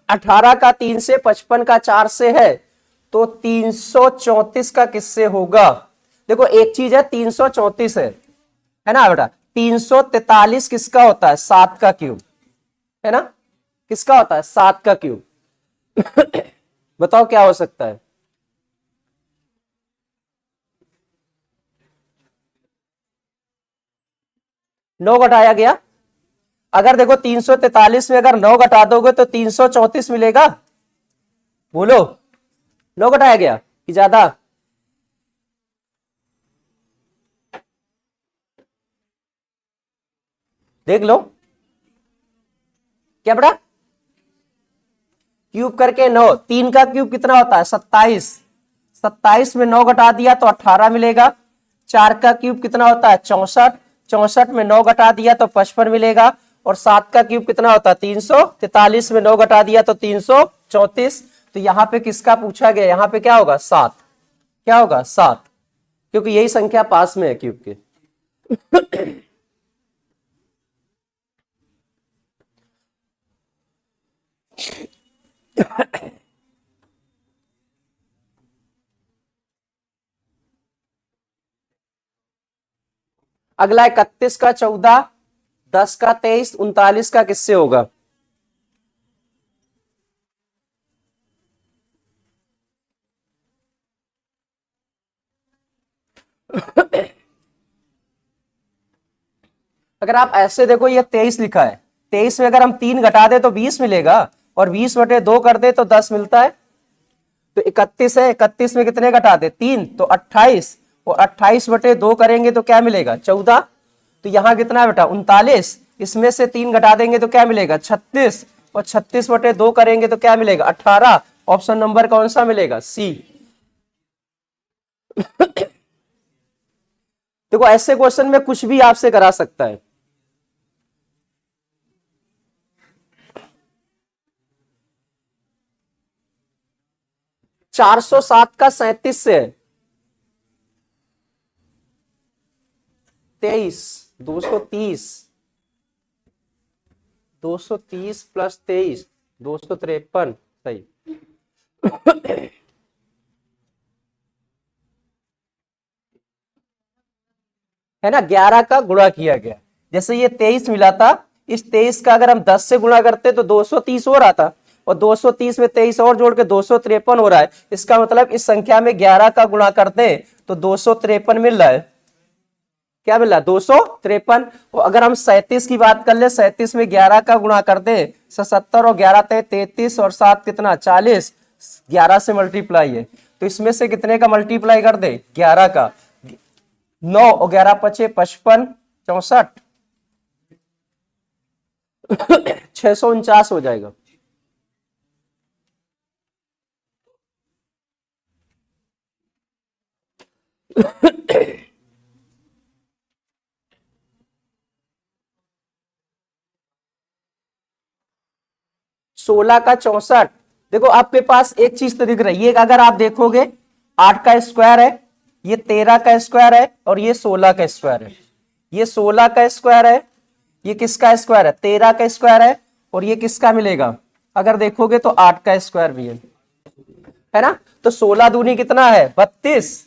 18 का 3 से, 55 का 4 से है, तो 334 का किससे होगा? देखो एक चीज है 334 है ना बेटा। 343 किसका होता है? 7 का क्यूब, है ना। किसका होता है? 7 का क्यूब। बताओ क्या हो सकता है? नौ घटाया गया। अगर देखो 343 में अगर 9 घटा दोगे तो 334 मिलेगा। बोलो, 9 घटाया गया कि ज्यादा? देख लो क्या बड़ा, क्यूब करके 9, 3 का क्यूब कितना होता है? 27। 27 में 9 घटा दिया तो 18 मिलेगा। 4 का क्यूब कितना होता है? 64। 64 में 9 घटा दिया तो 55 मिलेगा। और 7 का क्यूब कितना होता है? 343 में 9 घटा दिया तो 334। तो यहां पे किसका पूछा गया? यहां पे क्या होगा? 7। क्या होगा? 7, क्योंकि यही संख्या पास में है क्यूब के। अगला 31 का 14, 10 का 23, 39 का किससे होगा? अगर आप ऐसे देखो, ये 23 लिखा है, 23 में अगर हम 3 घटा दे तो 20 मिलेगा, और 20 बटे 2 कर दे तो 10 मिलता है। तो 31 है, 31 में कितने घटा दे? 3, तो 28, और 28 बटे 2 करेंगे तो क्या मिलेगा? 14। तो यहां कितना है बेटा? 39। इसमें से 3 घटा देंगे तो क्या मिलेगा? 36, और 36 बटे 2 करेंगे तो क्या मिलेगा? 18। ऑप्शन नंबर कौन सा मिलेगा? सी। देखो ऐसे क्वेश्चन में कुछ भी आपसे करा सकता है। 407 का 37 से है 23, 230, 230 प्लस 23, 253। सही है ना। 11 का गुणा किया गया, जैसे ये 23 मिला था, इस 23 का अगर हम 10 से गुणा करते तो 230 हो रहा था, और 230 में 23 और जोड़ के 253 हो रहा है। इसका मतलब इस संख्या में 11 का गुणा करते तो 253 मिल रहा है। क्या मिल रहा है? 253। और अगर हम 37 की बात कर ले, 37 में 11 का गुणा कर दे, 77, और 11 33, और 7 कितना? 40। 11 से मल्टीप्लाई है, तो इसमें से कितने का मल्टीप्लाई कर दे? 11 का। 9 और 11 पचे 55, 64, 649 हो जाएगा। सोलह का 64। देखो आपके पास एक चीज तो दिख रही है, अगर आप देखोगे 8 का स्क्वायर है, ये 13 का स्क्वायर है, और ये 16 का स्क्वायर है। ये 16 का स्क्वायर है, ये किसका स्क्वायर है? 13 का स्क्वायर है, और ये किसका मिलेगा? अगर देखोगे तो 8 का स्क्वायर भी है ना। तो 16 दूनी कितना है? 32,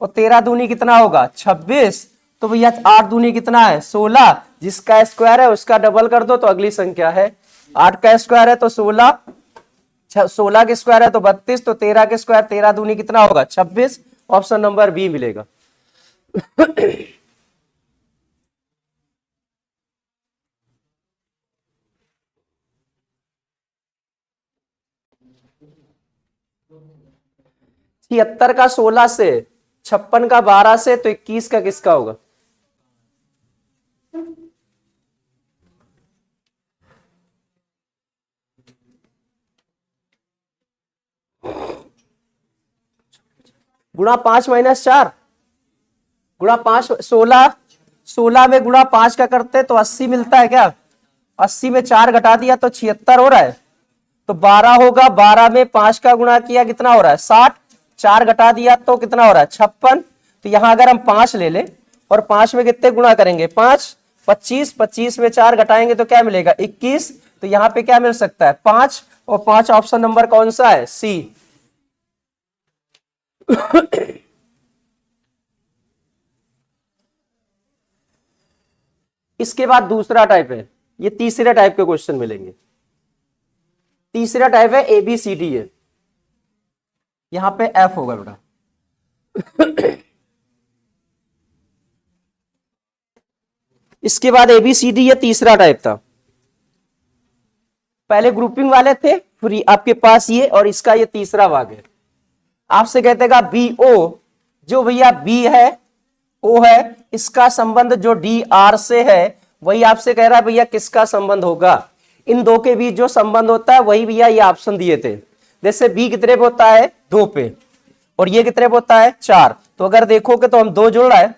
और 13 दूनी कितना होगा? 26। तो भैया 8 दूनी कितना है? 16। जिसका स्क्वायर है उसका डबल कर दो तो अगली संख्या है। 8 का स्क्वायर है तो 16, 16 के स्क्वायर है तो 32, तो 13 के स्क्वायर, 13 दूनी कितना होगा? 26। ऑप्शन नंबर बी मिलेगा। छिहत्तर का 16 से, 56 का 12 से, तो 21 का किसका होगा? गुणा 5 माइनस 4, गुणा 5, 16, 16 में गुणा 5 का करते तो 80 मिलता है क्या? 80 में 4 घटा दिया तो 76 हो रहा है। तो 12 होगा, 12 में 5 का गुणा किया कितना हो रहा है? 60। 4 घटा दिया तो कितना हो रहा है? 56। तो यहां अगर हम 5 ले ले, और 5 में कितने गुणा करेंगे? 5, 25, 25 में 4 घटाएंगे तो क्या मिलेगा? 21। तो यहां पे क्या मिल सकता है 5, और 5 ऑप्शन नंबर कौन सा है, सी। इसके बाद दूसरा टाइप है, ये तीसरे टाइप के क्वेश्चन मिलेंगे। तीसरा टाइप है ABCD है, यहां पे F होगा बेटा। इसके बाद ABCD ये तीसरा टाइप था। पहले ग्रुपिंग वाले थे, फिर आपके पास ये, और इसका ये तीसरा भाग है। आपसे कहते हैं BO, जो भैया B है O है, इसका संबंध जो DR से है, वही आपसे कह रहा है भैया किसका संबंध होगा। इन दो के बीच जो संबंध होता है वही भैया ये ऑप्शन दिए थे। जैसे B कितने पे होता है 2 पे, और ये कितने पे होता है 4। तो अगर देखोगे तो हम 2 जोड़ रहा है,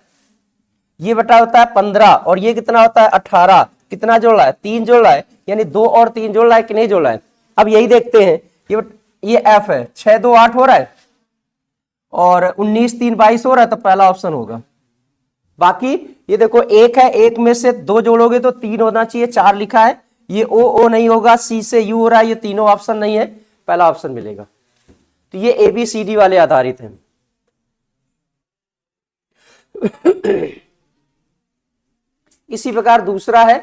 ये बटा होता है 15, और ये कितना होता है 18, कितना जोड़ रहा है 3 जोड़ रहा है, यानी 2 और 3 जोड़ रहा है कि नहीं जोड़ रहा है। अब यही देखते हैं, ये F है, 6 2 8 हो रहा है, और 19 3 22 हो रहा है, तो पहला ऑप्शन होगा। बाकी ये देखो 1 है, 1 में से 2 जोड़ोगे तो 3 होना चाहिए, 4 लिखा है, ये O नहीं होगा, C से U हो रहा है, ये तीनों ऑप्शन नहीं है, पहला ऑप्शन मिलेगा। तो ये ABCD वाले आधारित हैं। इसी प्रकार दूसरा है,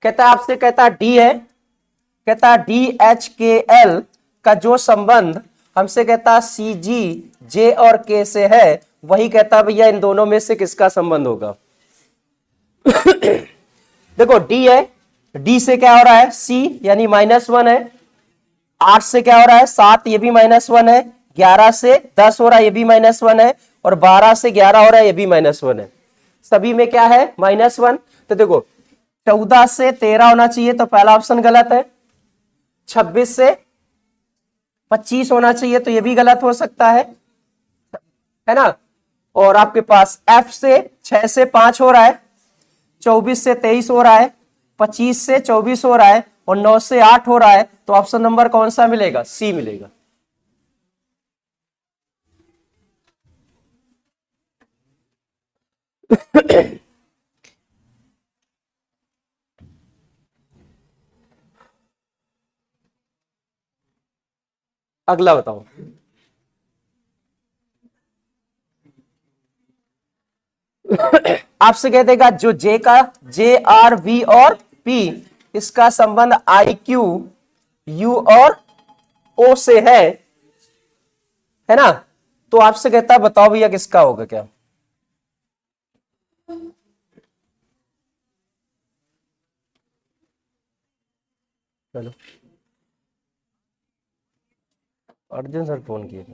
कहता है आपसे कहता है D है, कहता है DHKL का जो संबंध हमसे कहता है CG J और K से है, वही कहता है भैया इन दोनों में से किसका संबंध होगा। देखो D है, D से क्या हो रहा है C, यानी -1 है। 8 से क्या हो रहा है 7, ये भी -1 है। 11 से 10 हो रहा है, ये भी -1 है। और 12 से 11 हो रहा है, ये भी -1 है। सभी में क्या है -1। तो देखो 14 से 13 होना चाहिए, तो पहला ऑप्शन गलत है। 26 से 25 होना चाहिए, तो ये भी गलत हो सकता है ना। और आपके पास F से 6 से 5 हो रहा है, 24 से 23 हो रहा है, 25 से 24 हो रहा है, और 9 से 8 हो रहा है, तो ऑप्शन नंबर कौन सा मिलेगा, सी मिलेगा। अगला बताओ। आपसे कह देगा जो जे का JR V और P, इसका संबंध IQ U और O से है ना। तो आपसे कहता है बताओ भैया किसका होगा क्या। चलो अर्जुन सर फोन किए थे,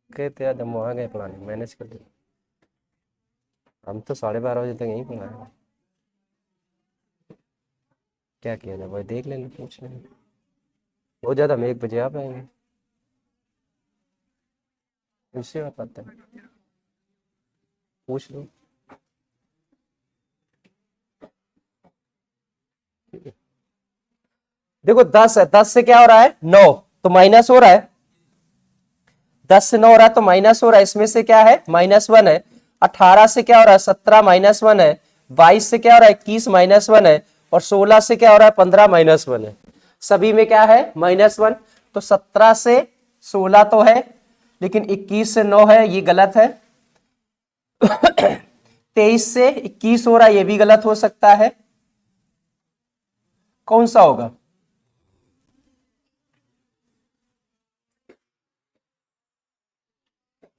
कहते यार हम वहां गए पढ़ाने, मैनेज कर दिया। हम तो 12:30 बजे तक यहीं पढ़ाए। क्या किया जाए भाई, देख लेना, पूछ लेना। बहुत ज्यादा हम 1 बजे आ पाएंगे, उससे बात आता है, पूछ लो। देखो 10 है, 10 से क्या हो रहा है 9, तो माइनस हो रहा है। 10 से 9 हो रहा है तो माइनस हो रहा है, इसमें से क्या है -1 है। 18 से क्या हो रहा है 17 -1 है। 22 से क्या हो रहा है 21 -1 है। और 16 से क्या हो रहा है 15 -1 है। सभी में क्या है -1। तो 17 से 16 तो है, लेकिन 21 से 9 है, ये गलत है। 23 से 21 हो रहा है, ये भी गलत हो सकता है। कौन सा होगा,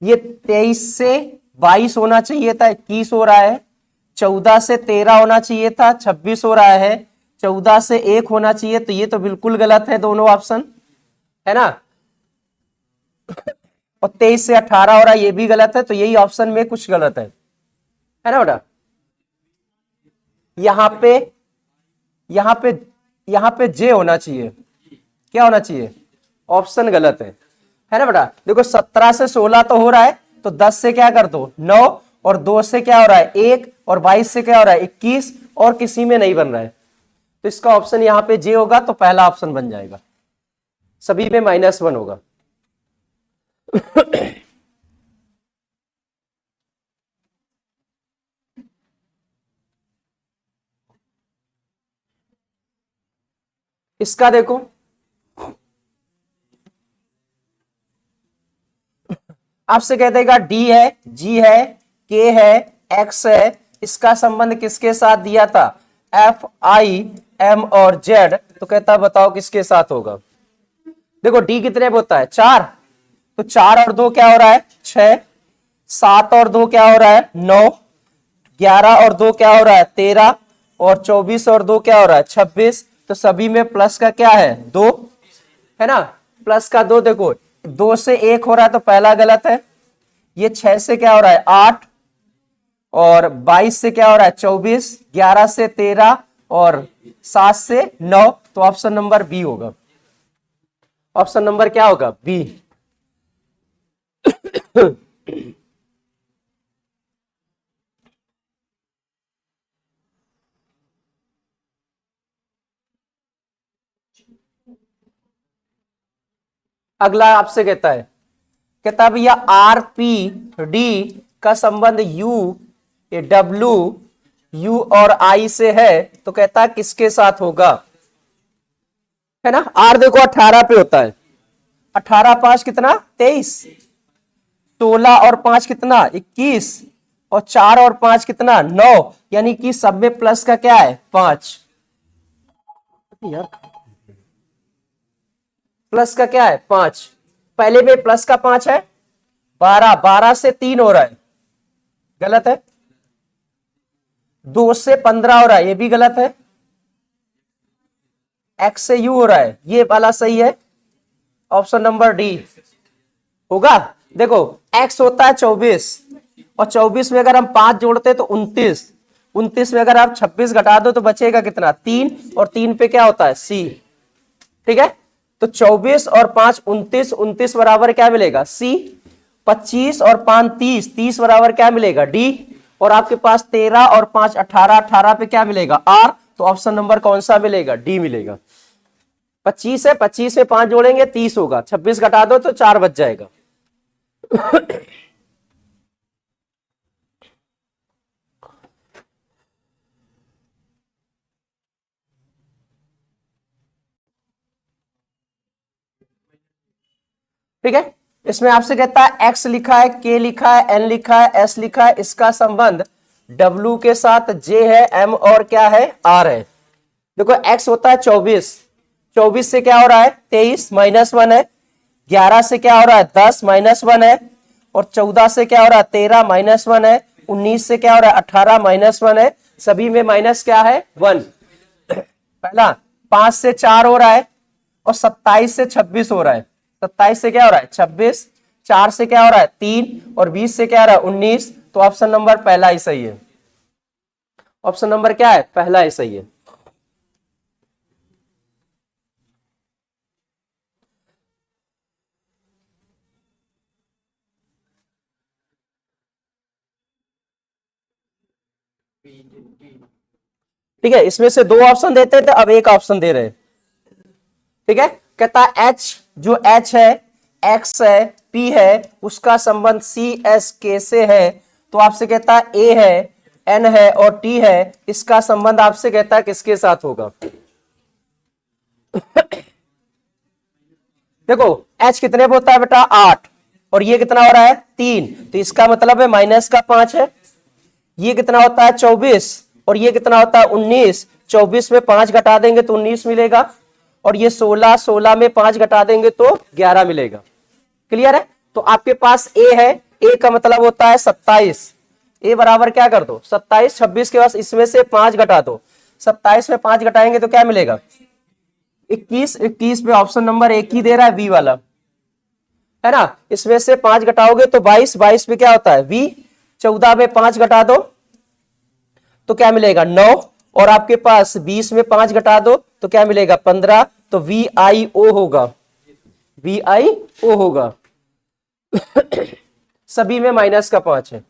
ये 23 से 22 होना चाहिए था, 21 हो रहा है। 14 से 13 होना चाहिए था, 26 हो रहा है। 14 से 1 होना चाहिए, तो ये तो बिल्कुल गलत है दोनों ऑप्शन, है ना। और 23 से 18 हो रहा है, ये भी गलत है। तो यही ऑप्शन में कुछ गलत है ना बेटा। यहां पे यहां पे यहां पे जे होना चाहिए, क्या होना चाहिए, ऑप्शन गलत है ना बेटा। देखो 17 से 16 तो हो रहा है, तो 10 से क्या कर दो 9, और 2 से क्या हो रहा है 1, और 22 से क्या हो रहा है 21, और किसी में नहीं बन रहा है। तो इसका ऑप्शन यहां पे जे होगा, तो पहला ऑप्शन बन जाएगा। सभी में -1 होगा। इसका देखो, आपसे कह देगा डी है, जी है, के है, एक्स है, इसका संबंध किसके साथ दिया था, एफ, आई, एम और जेड, तो कहता बताओ किसके साथ होगा। देखो डी कितने पे होता है, 4, तो 4 और 2 क्या हो रहा है, 6, 7 और 2 क्या हो रहा है, 9, 11 और 2 क्या हो रहा है, 13, और 24 और 2 क्या हो रहा है, 26। तो सभी में प्लस का क्या है, 2 है ना, प्लस का 2। देखो 2 से 1 हो रहा है तो पहला गलत है, ये 6 से क्या हो रहा है, 8, और 22 से क्या हो रहा है, 24, 11 से 13 और 7 से 9, तो ऑप्शन नंबर बी होगा। ऑप्शन नंबर क्या होगा, बी। अगला आपसे कहता है, कहता है भैया आर पी डी का संबंध यू, डब्ल्यू, यू और आई से है, तो कहता है किसके साथ होगा, है ना। आर देखो 18 पे होता है, 18 5 कितना, 23, 16 और 5 कितना, 21, और 4 और 5 कितना, 9, यानी कि सब में प्लस का क्या है, 5। यार प्लस का क्या है, 5, पहले में प्लस का 5 है, 12, 12 से 3 हो रहा है, गलत है। 2 से 15 हो रहा है, ये भी गलत है। एक्स से यू हो रहा है, ये वाला सही है, ऑप्शन नंबर डी होगा। देखो एक्स होता है 24, और 24 में अगर हम 5 जोड़ते तो 29, 29 में अगर आप 26 घटा दो तो बचेगा कितना, 3, और 3 पे क्या होता है, सी। ठीक है, तो 24 और 5 29, 29 बराबर क्या मिलेगा, सी। 25 और 5 30, 30 बराबर क्या मिलेगा, डी। और आपके पास 13 और 5 18, 18 पे क्या मिलेगा, आर। तो ऑप्शन नंबर कौन सा मिलेगा, डी मिलेगा। 25 है, 25 में 5 जोड़ेंगे 30 होगा, 26 घटा दो तो 4 बच जाएगा। ठीक है, इसमें आपसे कहता है एक्स लिखा है, के लिखा है, एन लिखा है, एस लिखा है, इसका संबंध डब्ल्यू के साथ जे है, एम और क्या है, आर है। देखो एक्स होता है 24, 24 से क्या हो रहा है, 23 -1 है, 11 से क्या हो रहा है, 10 -1 है, और 14 से क्या हो रहा है, 13 -1 है, 19 से क्या हो रहा है, 18 -1 है, सभी में माइनस क्या है, 1। पहला 5 से 4 हो रहा है, और 27 से 26 हो रहा है, 27 से क्या हो रहा है, 26, 4 से क्या हो रहा है, 3, और 20 से क्या हो रहा है, 19। तो ऑप्शन नंबर पहला ही सही है। ऑप्शन नंबर क्या है, पहला ही सही है। ठीक है, इसमें से 2 ऑप्शन देते थे, अब एक ऑप्शन दे रहे। ठीक है, कहता है एच, जो एच है, एक्स है, पी है, उसका संबंध सी एस के से है, तो आपसे कहता है ए है, एन है और टी है, इसका संबंध आपसे कहता है किसके साथ होगा। देखो एच कितने पे होता है बेटा, 8, और ये कितना हो रहा है, 3, तो इसका मतलब है माइनस का 5 है। ये कितना होता है, 24, और ये कितना होता है, 19, 24 में 5 घटा देंगे तो 19 मिलेगा, और ये 16, 16 में 5 घटा देंगे तो 11 मिलेगा। क्लियर है, तो आपके पास ए है, ए का मतलब होता है 27, ए बराबर क्या कर दो, 27, 26 के बाद इसमें से 5 घटा दो, 27 में 5 घटाएंगे तो क्या मिलेगा, 21, 21 में ऑप्शन नंबर एक ही दे रहा है, वी वाला, है ना। इसमें से 5 घटाओगे तो 22, 22 में क्या होता है, वी। 14 में 5 घटा दो तो क्या मिलेगा, 9, और आपके पास 20 में 5 घटा दो तो क्या मिलेगा, 15। तो वी आई ओ होगा, वी आई ओ होगा। सभी में माइनस का 5 है।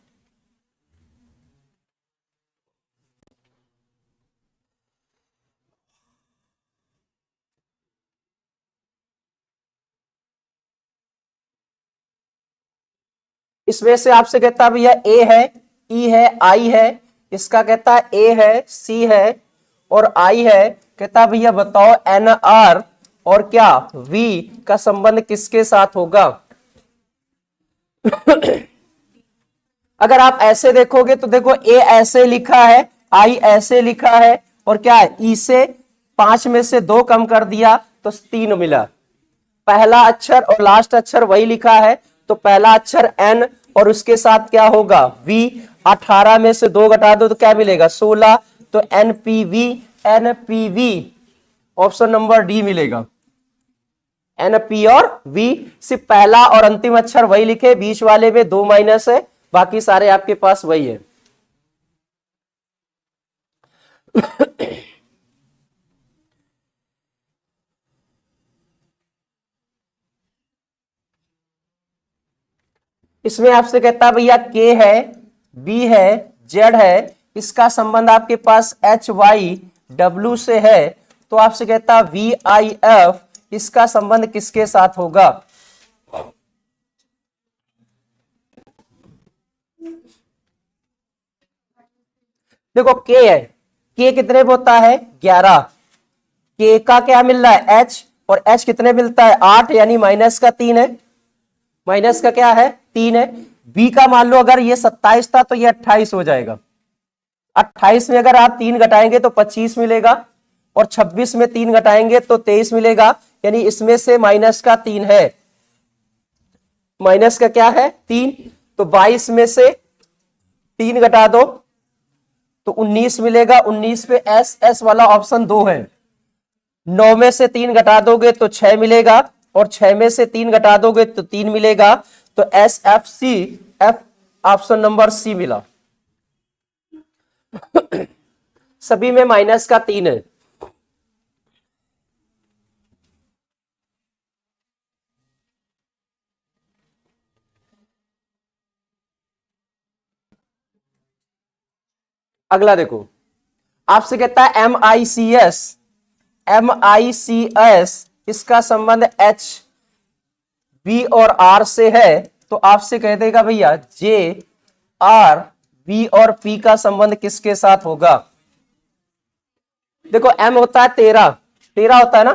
इसमें से आपसे कहता है भैया ए है, ई है, आई है, इसका कहता है ए है, सी है और आई है, कहता भैया बताओ एन आर और क्या वी का संबंध किसके साथ होगा। अगर आप ऐसे देखोगे तो देखो ए ऐसे लिखा है, आई ऐसे लिखा है, और क्या है ई से 5 में से 2 कम कर दिया तो 3 मिला। पहला अक्षर और लास्ट अक्षर वही लिखा है, तो पहला अक्षर एन और उसके साथ क्या होगा वी। 18 में से 2 घटा दो तो क्या मिलेगा 16, तो NPV, NPV option number D मिलेगा। एनपी और वी, सिर्फ पहला और अंतिम अक्षर वही लिखे, बीच वाले में 2 माइनस है, बाकी सारे आपके पास वही है। इसमें आपसे कहता है भैया के है, बी है, जेड है, इसका संबंध आपके पास एच वाई डब्ल्यू से है, तो आपसे कहता है वी आई एफ, इसका संबंध किसके साथ होगा। देखो के है, के कितने पे होता है 11, के का क्या मिल रहा है एच, और एच कितने मिलता है 8, यानी माइनस का 3 है, माइनस का क्या है 3 है। बी का मान लो अगर ये 27 था तो ये 28 हो जाएगा, 28 में अगर आप 3 घटाएंगे तो 25 मिलेगा, और 26 में 3 घटाएंगे तो 23 मिलेगा, यानी इसमें से माइनस का 3 है, माइनस का क्या है 3, तो 22 में से 3 घटा दो तो 19 मिलेगा, 19 पे एस, एस वाला ऑप्शन 2 है। 9 में से 3 घटा दोगे तो 6 मिलेगा, और 6 में से 3 घटा दोगे तो 3 मिलेगा, तो S F C, F option number C मिला। सभी में माइनस का 3 है। अगला देखो, आपसे कहता है एम आई सी एस, एम आई सी एस इसका संबंध एच बी और आर से है, तो आपसे कह देगा भैया जे आर बी और पी का संबंध किसके साथ होगा। देखो एम होता है 13, 13 होता है ना,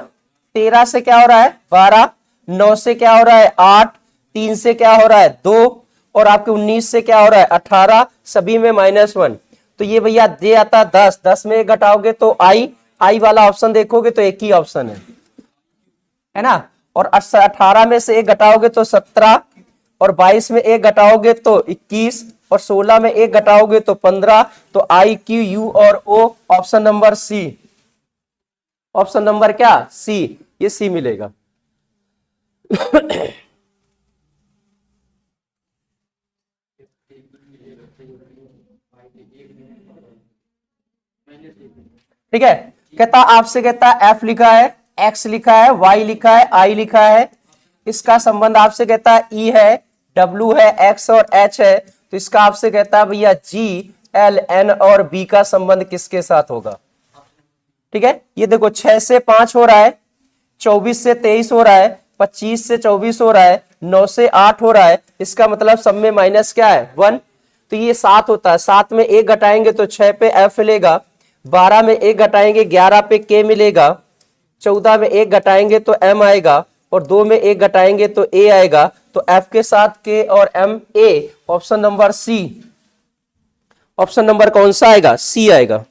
13 से क्या हो रहा है 12, 9 से क्या हो रहा है 8, 3 से क्या हो रहा है 2, और आपके 19 से क्या हो रहा है 18, सभी में -1, तो ये भैया जे आता है 10, 10 में एक घटाओगे तो आई, आई वाला ऑप्शन देखोगे तो एक ही ऑप्शन है ना, और 18 में से एक घटाओगे तो 17, और 22 में एक घटाओगे तो 21, और 16 में एक घटाओगे तो 15, तो आई क्यू यू और O option number C, option number क्या सी, ये सी मिलेगा। ठीक है, कहता आपसे कहता है एफ लिखा है, एक्स लिखा है, वाई लिखा है, आई लिखा है, इसका संबंध आपसे कहता है ई है, डब्ल्यू है, एक्स और एच है, तो इसका आपसे कहता है भैया जी एल एन और बी का संबंध किसके साथ होगा। ठीक है, ये देखो 6 से 5 हो रहा है, 24 से 23 हो रहा है, 25 से 24 हो रहा है, 9 से 8 हो रहा है, इसका मतलब सब में माइनस क्या है 1, तो ये 7 होता है, 7 में एक घटाएंगे तो 6 पे एफ मिलेगा, 12 में एक घटाएंगे 11 पे के मिलेगा, 14 में एक घटाएंगे तो एम आएगा, और 2 में एक घटाएंगे तो ए आएगा, तो एफ के साथ के और M A, option number C, option number कौन सा आएगा सी आएगा।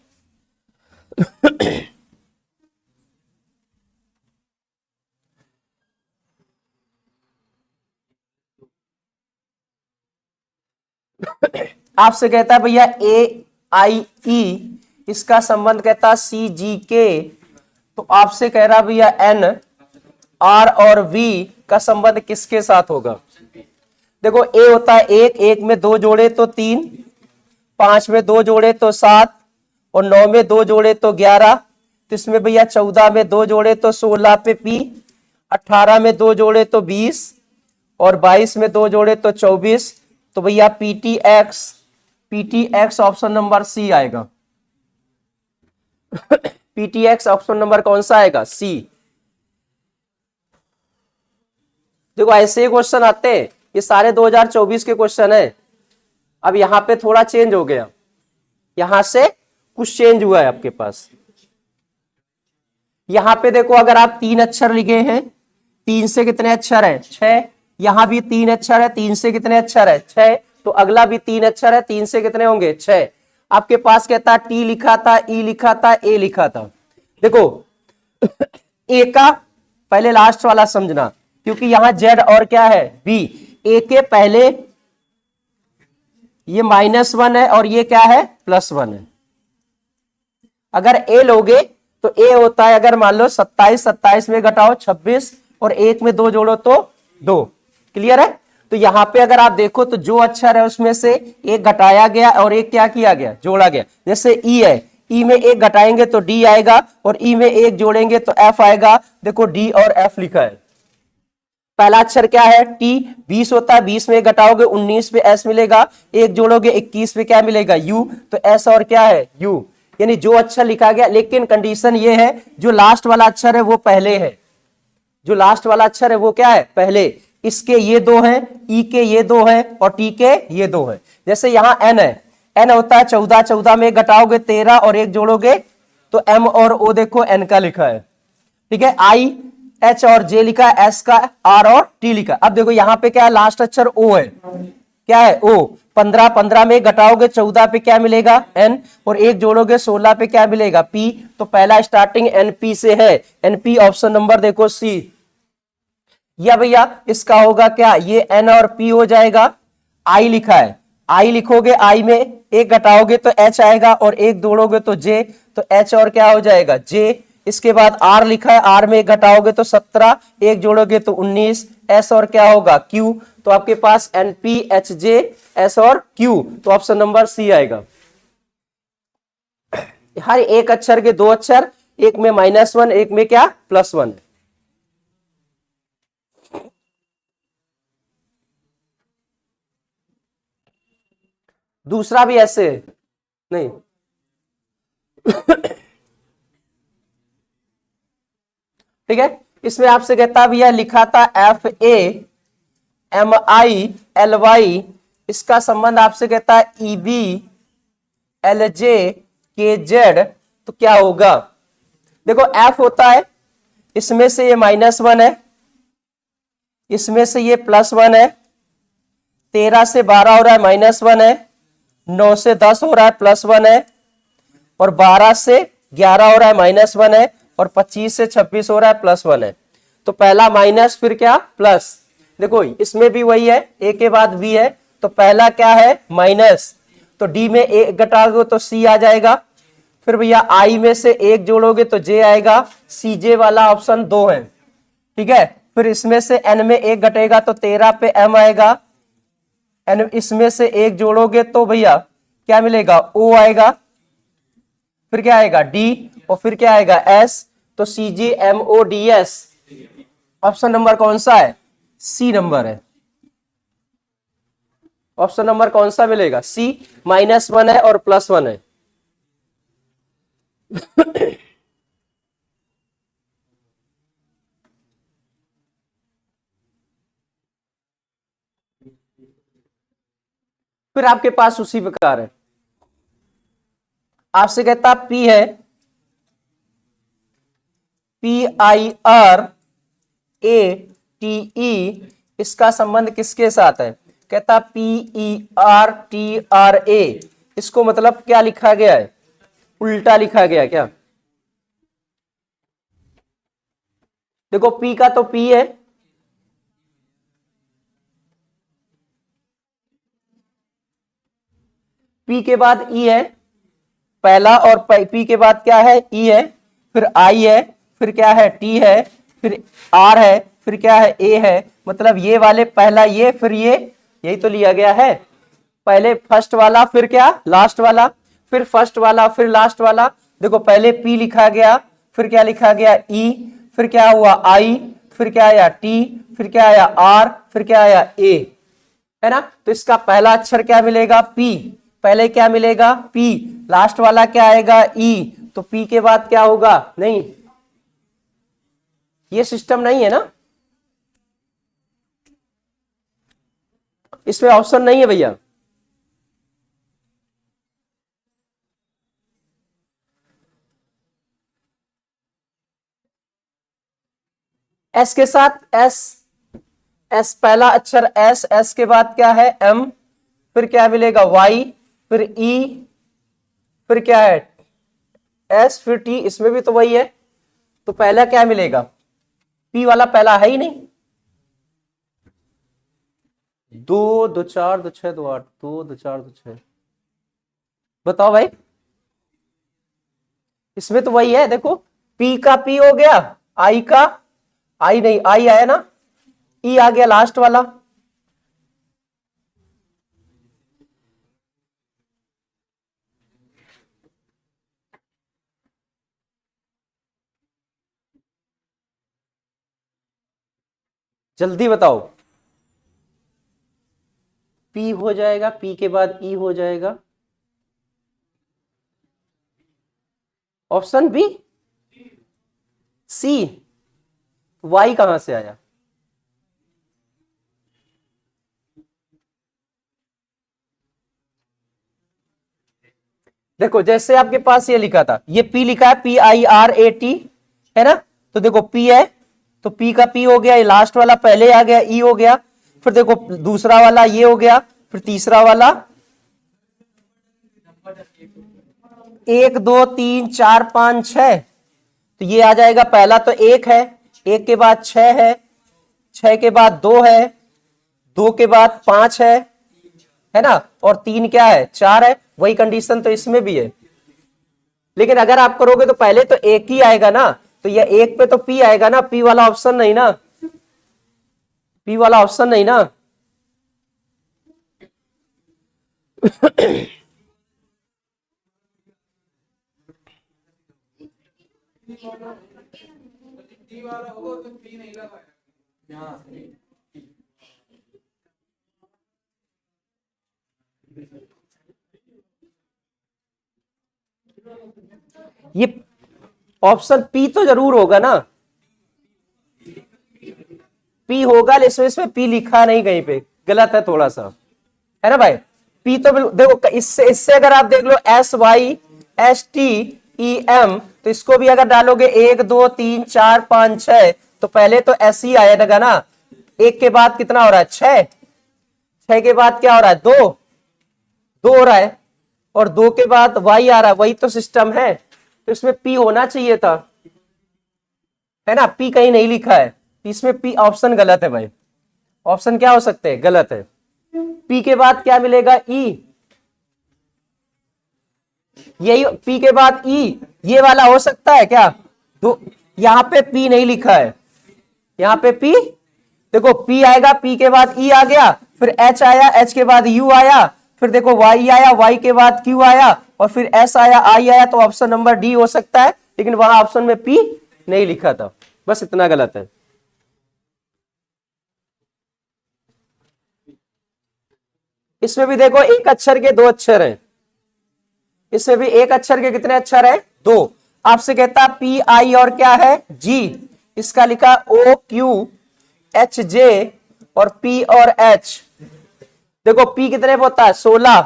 आपसे कहता है भैया ए आई ई, इसका संबंध कहता है सी जी के, तो आपसे कह रहा भैया एन आर और वी का संबंध किसके साथ होगा। देखो ए होता है 1, 1 में 2 जोड़े तो 3, 5 में 2 जोड़े तो 7, और 9 में 2 जोड़े तो 11, तो इसमें भैया 14 में 2 जोड़े तो 16 पे पी, 18 में 2 जोड़े तो 20, और 22 में 2 जोड़े तो 24, तो भैया PTX, PTX option number C आएगा। पीटीएक्स ऑप्शन नंबर कौन सा आएगा सी। देखो ऐसे ही क्वेश्चन आते हैं, ये सारे 2024 के क्वेश्चन है। अब यहां पे थोड़ा चेंज हो गया, यहां से कुछ चेंज हुआ है आपके पास। यहां पे देखो अगर आप 3 अक्षर लिखे हैं, 3 से कितने अक्षर है 6, यहां भी 3 अक्षर है, 3 से कितने अक्षर है 6, तो अगला भी 3 अक्षर है, 3 से कितने होंगे 6। आपके पास कहता टी लिखा था, ई लिखा था, ए लिखा था। देखो ए का पहले लास्ट वाला समझना, क्योंकि यहां जेड और क्या है बी। ए के पहले ये -1 है और ये क्या है +1 है। अगर ए लोगे तो ए होता है, अगर मान लो 27, 27 में घटाओ 26 और 1 में 2 जोड़ो तो 2। क्लियर है? तो यहां पे अगर आप देखो तो जो अक्षर है उसमें से एक घटाया गया और एक क्या किया गया जोड़ा गया। जैसे ई है, ई में एक घटाएंगे तो डी आएगा और ई में एक जोड़ेंगे तो एफ आएगा। देखो डी और एफ लिखा है। पहला अक्षर क्या है टी, 20 होता है, 20 में घटाओगे 19 पे एस मिलेगा, एक जोड़ोगे 21 पे क्या मिलेगा यू, तो एस और क्या है यू। यानी जो अक्षर लिखा गया, लेकिन कंडीशन ये है जो लास्ट वाला अक्षर है वो पहले है, जो लास्ट वाला अक्षर है वो क्या है पहले। इसके ये 2 हैं, ई के ये 2 हैं और टी के ये 2 हैं। जैसे यहां एन है, एन होता है 14, 14 में घटाओगे 13 और एक जोड़ोगे तो एम और ओ, देखो एन का लिखा है। ठीक है, आई एच और जे लिखा है, एस का, आर और टी लिखा। अब देखो यहां पे क्या है लास्ट अक्षर ओ है, क्या है ओ। 15, 15 में घटाओगे 14 पे क्या मिलेगा एन और एक जोड़ोगे 16 पे क्या मिलेगा पी। तो पहला स्टार्टिंग एनपी से है, एनपी ऑप्शन नंबर देखो सी। या भैया इसका होगा क्या, ये एन और पी हो जाएगा। आई लिखा है, आई लिखोगे, आई में एक घटाओगे तो एच आएगा और एक जोड़ोगे तो जे, तो एच और क्या हो जाएगा जे। इसके बाद आर लिखा है, आर में एक घटाओगे तो 17, एक जोड़ोगे तो 19, एस और क्या होगा क्यू। तो आपके पास N P H J S और क्यू, तो ऑप्शन नंबर सी आएगा। हर एक अक्षर के 2 अक्षर, एक में -1 एक में क्या +1। दूसरा भी ऐसे नहीं ठीक है, इसमें आपसे कहता भैया लिखा था FAMILY, इसका संबंध आपसे कहता है EBLJKZ, तो क्या होगा। देखो F होता है, इसमें से ये -1 है, इसमें से ये +1 है, 13 से 12 हो रहा है -1 है, 9 से 10 हो रहा है +1 है, और 12 से 11 हो रहा है -1 है, और 25 से 26 हो रहा है +1 है। तो पहला माइनस फिर क्या प्लस। देखो इसमें भी वही है, ए के बाद बी है, तो पहला क्या है माइनस, तो डी में एक घटाओगे तो सी आ जाएगा। फिर भैया आई में से एक जोड़ोगे तो जे आएगा, सी जे वाला ऑप्शन 2 है। ठीक है, फिर इसमें से एन में एक घटेगा तो 13 पे एम आएगा, एन इसमें से एक जोड़ोगे तो भैया क्या मिलेगा ओ आएगा, फिर क्या आएगा डी और फिर क्या आएगा एस, तो C G M O D S. Option number कौन सा है सी नंबर है। ऑप्शन नंबर कौन सा मिलेगा सी, -1 है और +1 है। फिर आपके पास उसी प्रकार है, आपसे कहता पी है PIRATE, इसका संबंध किसके साथ है, कहता PERTRA। इसको मतलब क्या लिखा गया है, उल्टा लिखा गया क्या। देखो P का तो P है, P के बाद E है पहला, और P के बाद क्या है E है, फिर I है, फिर क्या है T है, फिर R है, फिर क्या है A है। मतलब ये वाले पहला ये फिर ये, यही तो लिया गया है, पहले फर्स्ट वाला फिर क्या लास्ट वाला, फिर फर्स्ट वाला फिर लास्ट वाला। देखो पहले P लिखा गया, फिर क्या लिखा गया E, फिर क्या हुआ I, फिर क्या आया T, फिर क्या आया R, फिर क्या आया A, है ना। तो इसका पहला अक्षर क्या मिलेगा P, पहले क्या मिलेगा P, लास्ट वाला क्या आएगा E, तो P के बाद क्या होगा नहीं, ये सिस्टम नहीं है ना, इसमें ऑप्शन नहीं है भैया। एस के साथ एस, एस पहला अक्षर एस, एस के बाद क्या है एम, फिर क्या मिलेगा वाई, फिर ई, फिर क्या है एस, फिर टी, इसमें भी तो वही है। तो पहला क्या मिलेगा, पी वाला पहला है ही नहीं। 2 2 4 2 6 2 8, 2 2 4 2 6, बताओ भाई, इसमें तो वही है। देखो पी का पी हो गया, आई का आई नहीं, आई आया ना, ई आ गया लास्ट वाला। जल्दी बताओ, पी हो जाएगा, पी के बाद ई हो जाएगा, ऑप्शन बी सी, वाई कहां से आया। देखो जैसे आपके पास ये लिखा था, ये पी लिखा है, PIRAT है ना, तो देखो पी है, तो पी का पी हो गया, ये लास्ट वाला पहले आ गया, ई हो गया, फिर देखो दूसरा वाला ये हो गया, फिर तीसरा वाला 1 2 3 4 5 6, तो ये आ जाएगा, पहला तो 1 है, 1 के बाद 6 है, 6 के बाद 2 है, 2 के बाद 5 है ना, और 3 क्या है 4 है। वही कंडीशन तो इसमें भी है, लेकिन अगर आप करोगे तो पहले तो एक ही आएगा ना, तो ये एक पे तो पी आएगा ना, पी वाला ऑप्शन नहीं ना, पी वाला ऑप्शन नहीं ना। ये ऑप्शन पी तो जरूर होगा ना, पी होगा, लेकिन इसमें पी लिखा नहीं कहीं पे, गलत है थोड़ा सा, है ना भाई। पी तो देखो, इससे इससे अगर आप देख लो SYSTEM, तो इसको भी अगर डालोगे 1 2 3 4 5 6, तो पहले तो एस ही आएगा ना, एक के बाद कितना हो रहा है 6, 6 के बाद क्या हो रहा है 2, 2 हो रहा है, और 2 के बाद वाई आ रहा है, वही तो सिस्टम है, तो इसमें पी होना चाहिए था, है ना, पी कहीं नहीं लिखा है, इसमें पी ऑप्शन गलत है भाई, ऑप्शन क्या हो सकते हैं गलत है। पी के बाद क्या मिलेगा ई, यही पी के बाद ई, ये वाला हो सकता है क्या, तो यहां पे पी नहीं लिखा है, यहां पे पी, देखो पी आएगा, पी के बाद ई आ गया, फिर एच आया, एच के बाद यू आया, फिर देखो वाई आया, वाई के बाद क्यू आया, और फिर एस आया, आई आया, तो ऑप्शन नंबर डी हो सकता है, लेकिन वहां ऑप्शन में पी नहीं लिखा था, बस इतना गलत है। इसमें भी देखो एक अक्षर के 2 अक्षर हैं, इसमें भी एक अक्षर के कितने अक्षर है 2, आपसे कहता पी आई और क्या है जी, इसका लिखा OQHJ और P और H। देखो P कितने पे होता है 16,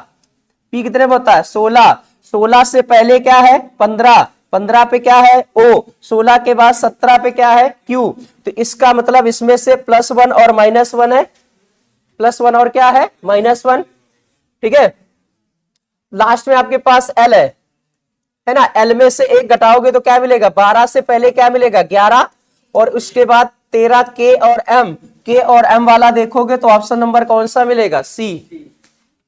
P कितने पे होता है 16, 16 से पहले क्या है 15, 15 पे क्या है O, 16 के बाद 17 पे क्या है Q, तो इसका मतलब इसमें से +1 और -1 है, +1 और क्या है -1, ठीक है। लास्ट में आपके पास L है ना, L में से 1 घटाओगे तो क्या मिलेगा, 12 से पहले क्या मिलेगा 11, और उसके बाद 13 K और M, K और M वाला देखोगे तो ऑप्शन नंबर कौन सा मिलेगा C,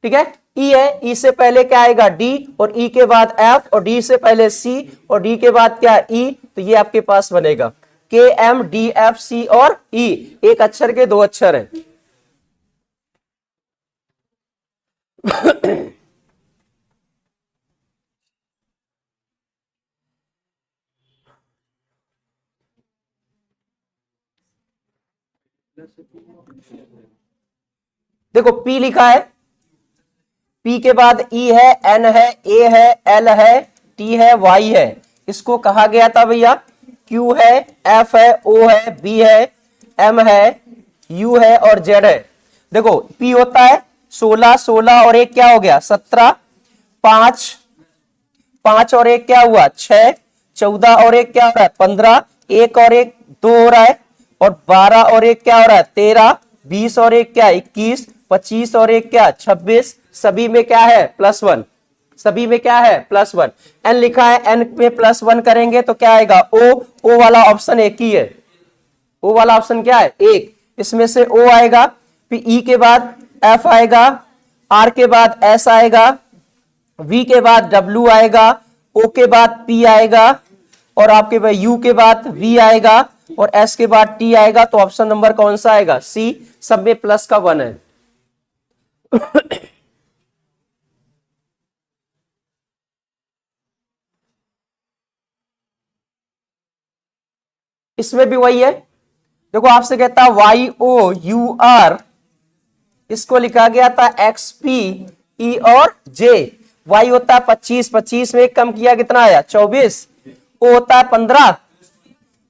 ठीक है। E है, E से पहले क्या आएगा D, और E के बाद F, और D से पहले C, और D के बाद क्या E, तो ये आपके पास बनेगा K M D F C और E, एक अक्षर के 2 अक्षर है। देखो P लिखा है, P के बाद E है, N है, A है, L है, T है, Y है, इसको कहा गया था भैया Q है, F है, O है, B है, M है, U है और Z है। देखो P होता है 16, 16 और 1 क्या हो गया 17, 5, 5 और 1 क्या हुआ 6, 14 और 1 क्या हो रहा है 15, 1 और 1 2 हो रहा है, और 12 और 1 क्या हो रहा है 13, 20 और 1 क्या 21, 25 और 1 क्या 26, सभी में क्या है +1, सभी में क्या है +1। n लिखा है, n में +1 करेंगे तो क्या आएगा ओ वाला ऑप्शन एक ही है, ओ वाला ऑप्शन क्या है एक, इसमें से ओ आएगा, फिर ई के बाद एफ आएगा, आर के बाद एस आएगा, वी के बाद डब्ल्यू आएगा, ओ के बाद पी आएगा, और आपके पास यू के बाद वी आएगा, और एस के बाद टी आएगा। तो ऑप्शन नंबर कौन सा आएगा सी, सब में +1 है। इसमें भी वही है, देखो आपसे कहता है YOUR, इसको लिखा गया था XP, E और J। Y होता है 25, 25 में एक कम किया कितना आया 24, O होता है 15,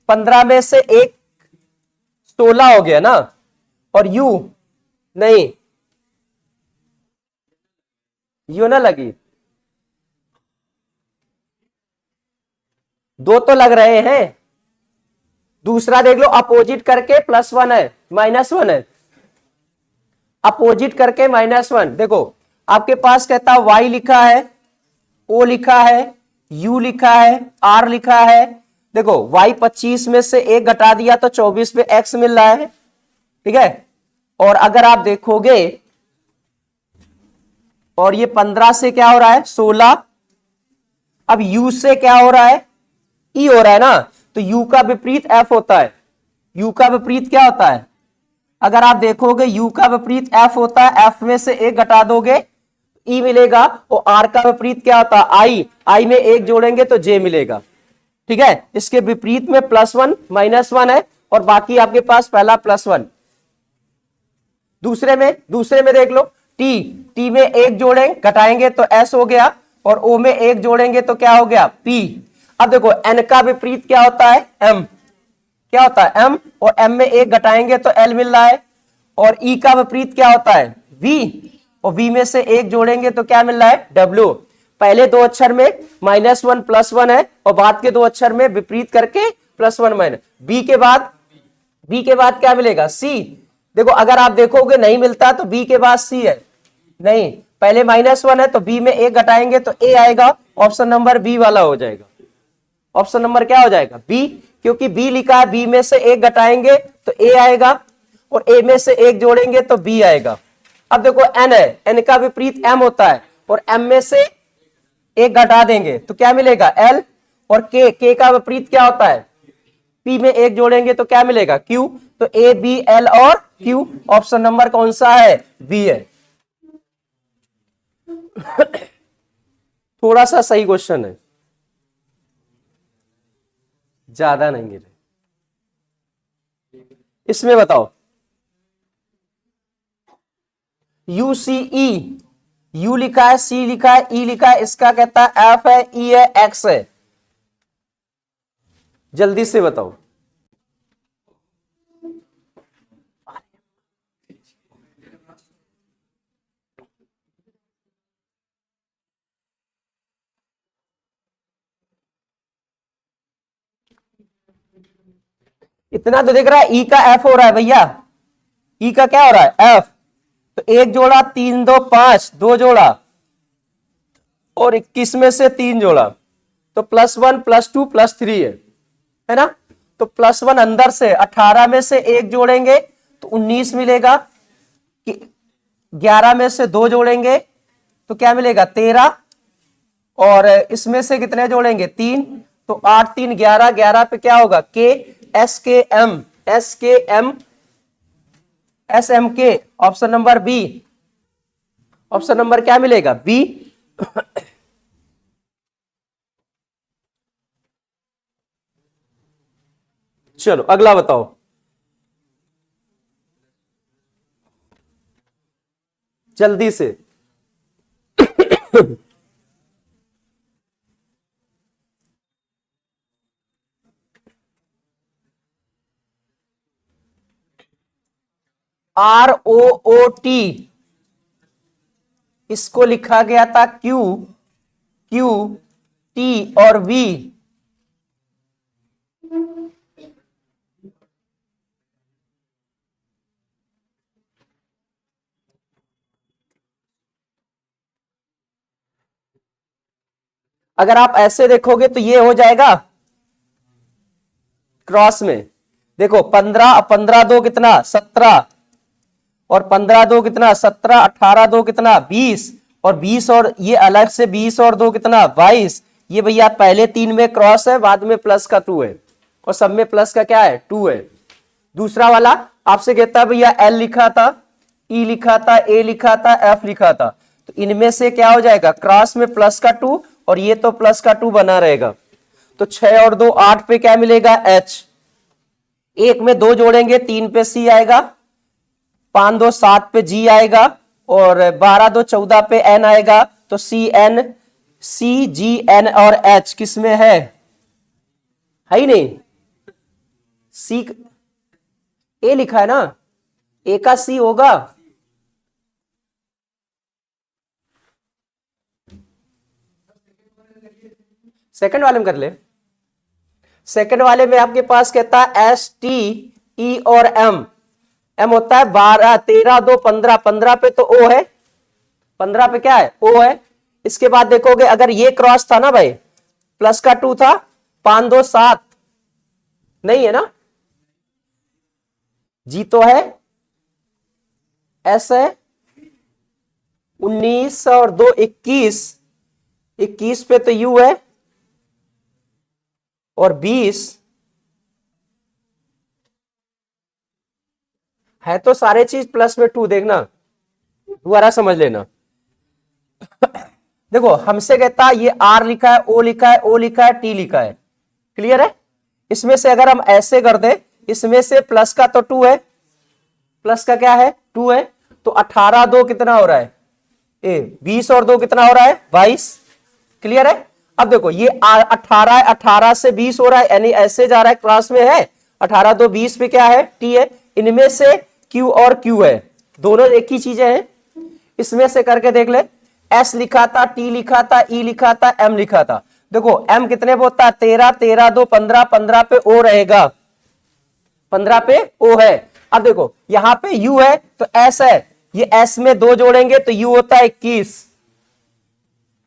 15 में से एक 16 हो गया ना, और U नहीं, यू ना लगी, दो तो लग रहे हैं। दूसरा देख लो, अपोजिट करके +1 है -1 है, अपोजिट करके -1। देखो आपके पास कहता Y लिखा है, O लिखा है, U लिखा है, R लिखा है। देखो Y 25 में से एक घटा दिया तो 24 पे X मिल रहा है, ठीक है। और अगर आप देखोगे, और ये 15 से क्या हो रहा है 16, अब U से क्या हो रहा है E हो रहा है ना, तो U का विपरीत F होता है। U का विपरीत क्या होता है, अगर आप देखोगे U का विपरीत F होता है, F में से एक घटा दोगे E मिलेगा, और R का विपरीत क्या होता है I में एक जोड़ेंगे तो J मिलेगा, ठीक है। इसके विपरीत में +1 -1 है, और बाकी आपके पास पहला +1। दूसरे में देख लो, T में एक जोड़ेंगे घटाएंगे तो S हो गया, और O में एक जोड़ेंगे तो क्या हो गया P। अब देखो N का विपरीत क्या होता है M, क्या होता है M, और M में एक घटाएंगे तो L मिल रहा है, और E का विपरीत क्या होता है V, और V में से एक जोड़ेंगे तो क्या मिल रहा है W। पहले दो अक्षर में -1 +1 है, और बाद के दो अक्षर में विपरीत करके +1 B के बाद क्या मिलेगा C। देखो अगर आप देखोगे नहीं मिलता तो B के बाद C है, नहीं पहले -1 है तो B में एक घटाएंगे तो A आएगा, ऑप्शन नंबर B वाला हो जाएगा। ऑप्शन नंबर क्या हो जाएगा B, क्योंकि B लिखा है, B में से एक घटाएंगे तो A आएगा, और A में से एक जोड़ेंगे तो B आएगा। अब देखो N है, N का विपरीत M होता है, और M में से एक घटा देंगे तो क्या मिलेगा L, और K का विपरीत क्या होता है P में एक जोड़ेंगे तो क्या मिलेगा Q। तो A B L और Q, ऑप्शन नंबर कौन सा है B है। थोड़ा सा सही क्वेश्चन है, ज्यादा नहीं गिरे। इसमें बताओ UCE, U लिखा है, C लिखा है, E लिखा है, इसका कहता है F है, E है, X है, जल्दी से बताओ। इतना तो दिख रहा है E का F हो रहा है भैया, E का क्या हो रहा है F। तो एक जोड़ा 3 2 5, दो जोड़ा, और 21 में से 3 जोड़ा, तो +1 +2 +3 है ना। तो +1 अंदर से 18 में से एक जोड़ेंगे तो 19 मिलेगा, 11 में से दो जोड़ेंगे तो क्या मिलेगा 13, और इसमें से कितने जोड़ेंगे 3, तो 8 3 11, 11 पे क्या होगा K S M K, option number B, option number क्या मिलेगा B। चलो अगला बताओ। जल्दी से ROOT, इसको लिखा गया था QT और V। अगर आप ऐसे देखोगे तो ये हो जाएगा क्रॉस में, देखो 15 15 दो कितना 17, और 15 दो कितना 17, 18 दो कितना 20, और 20 और ये अलग से 20 और दो कितना 22। ये भैया पहले 3 में क्रॉस है, बाद में प्लस का 2 है, और सब में प्लस का क्या है 2 है। दूसरा वाला आपसे कहता है भैया एल लिखा था, ई लिखा था, ए लिखा था, एफ लिखा था, तो इनमें से क्या हो जाएगा क्रॉस में प्लस का 2, और ये तो प्लस का 2 बना रहेगा। तो 6 और 2 8 पे क्या मिलेगा एच, एक में 2 जोड़ेंगे 3 पे सी आएगा, 5 2 7 पे जी आएगा, और 12 2 14 पे एन आएगा। तो सी एन, सी जी एन और एच किस में है ही नहीं, सी ए लिखा है ना, ए का सी होगा। सेकंड वाले में कर ले, सेकंड वाले में आपके पास कहता है एस टी ई और एम, एम होता है 12 13 2 15, 15 पे तो ओ है, 15 पे क्या है ओ है। इसके बाद देखोगे अगर ये क्रॉस था ना भाई, प्लस का 2 था, 5 2 7 नहीं है ना, जी तो है, एस है 19 और 2 21, 21 पे तो यू है, और 20 है, तो सारे चीज प्लस में 2, देखना दोबारा समझ लेना। देखो हमसे कहता है ये आर लिखा है, ओ लिखा है, ओ लिखा है, टी लिखा है, क्लियर है। इसमें से अगर हम ऐसे कर दे, इसमें से प्लस का तो 2 है, प्लस का क्या है 2 है, तो 18 2 कितना हो रहा है 20, और 2 कितना हो रहा है 22, क्लियर है। अब देखो ये 18 है, 18 से 20 हो रहा है, यानी ऐसे जा रहा है, क्लास में है 18 2 20 पे क्या है टी है, इनमें से क्यू और क्यू है, दोनों एक ही चीजें हैं। इसमें से करके देख ले, एस लिखा था, टी लिखा था, ई लिखा था, एम लिखा था। देखो एम कितने पे होता है 13, 13 2 15, 15 पे ओ रहेगा, 15 पे ओ है। अब देखो यहां पे यू है तो एस है, ये एस में 2 जोड़ेंगे तो यू होता है 21,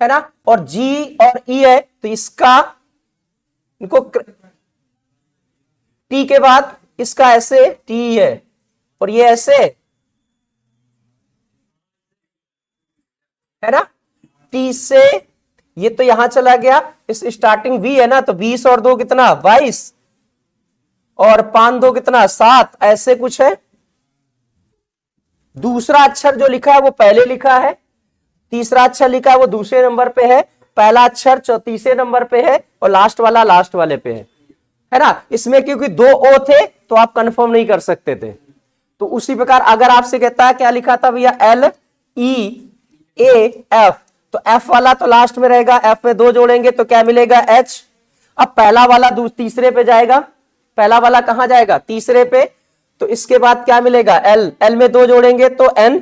है ना, और जी और ई है तो इसका इनको टी के बाद इसका ऐसे टी है, और ये ऐसे है ना, टी से ये तो यहां चला गया, इस स्टार्टिंग वी है ना, तो 20 और 2 कितना 22, और 5 2 कितना 7, ऐसे कुछ है। दूसरा अक्षर जो लिखा है वो पहले लिखा है, तीसरा अक्षर लिखा है वो दूसरे नंबर पे है, पहला अक्षर तीसरे नंबर पे है, और लास्ट वाला लास्ट वाले पे है ना। इसमें क्योंकि 2 ओ थे तो आप कंफर्म नहीं कर सकते थे। तो उसी प्रकार अगर आपसे कहता है क्या लिखा था भैया एल ई ए एफ, तो एफ वाला तो लास्ट में रहेगा, एफ में 2 जोड़ेंगे तो क्या मिलेगा एच। अब पहला वाला तीसरे पे जाएगा, पहला वाला कहां जाएगा तीसरे पे, तो इसके बाद क्या मिलेगा एल, एल में 2 जोड़ेंगे तो एन,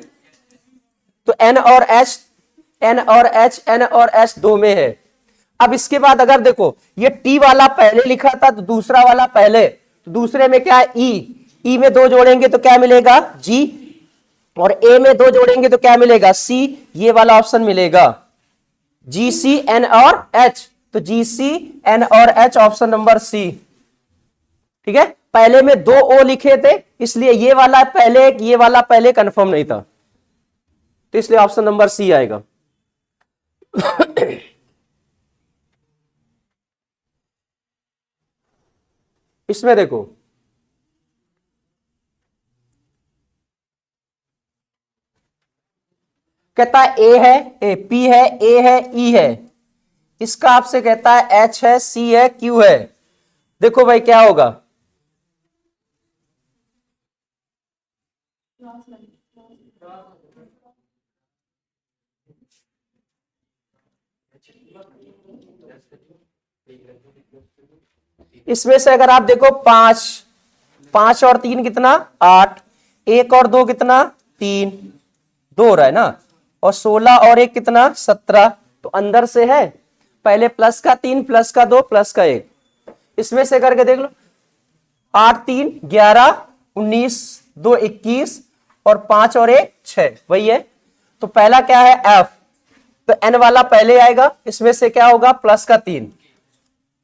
तो एन और एच, एन और एच, एन और एच 2 में है। अब इसके बाद अगर देखो ये टी वाला पहले लिखा था तो दूसरा वाला पहले, तो दूसरे में क्या है ई, ई में 2 जोड़ेंगे तो क्या मिलेगा जी, और ए में 2 जोड़ेंगे तो क्या मिलेगा सी, ये वाला ऑप्शन मिलेगा जी सी एन और एच, तो जी सी एन और एच ऑप्शन नंबर सी, ठीक है। पहले में 2 ओ लिखे थे इसलिए ये वाला पहले, ये वाला पहले कंफर्म नहीं था, तो इसलिए ऑप्शन नंबर सी आएगा। इसमें देखो कहता है ए है, ए पी है, ए है, ई है, इसका आपसे कहता है एच है, सी है, क्यू है। देखो भाई क्या होगा, इसमें से अगर आप देखो 5, 5 और 3 कितना 8, 1 और 2 कितना 3, 2 हो रहा है ना, और 16 और 1 कितना 17, तो अंदर से है पहले प्लस का 3, प्लस का 2, प्लस का 1। इसमें से करके देख लो 8 3 11, 19 2 21, और 5 और 1 6, वही है। तो पहला क्या है एफ, तो n वाला पहले आएगा, इसमें से क्या होगा प्लस का 3,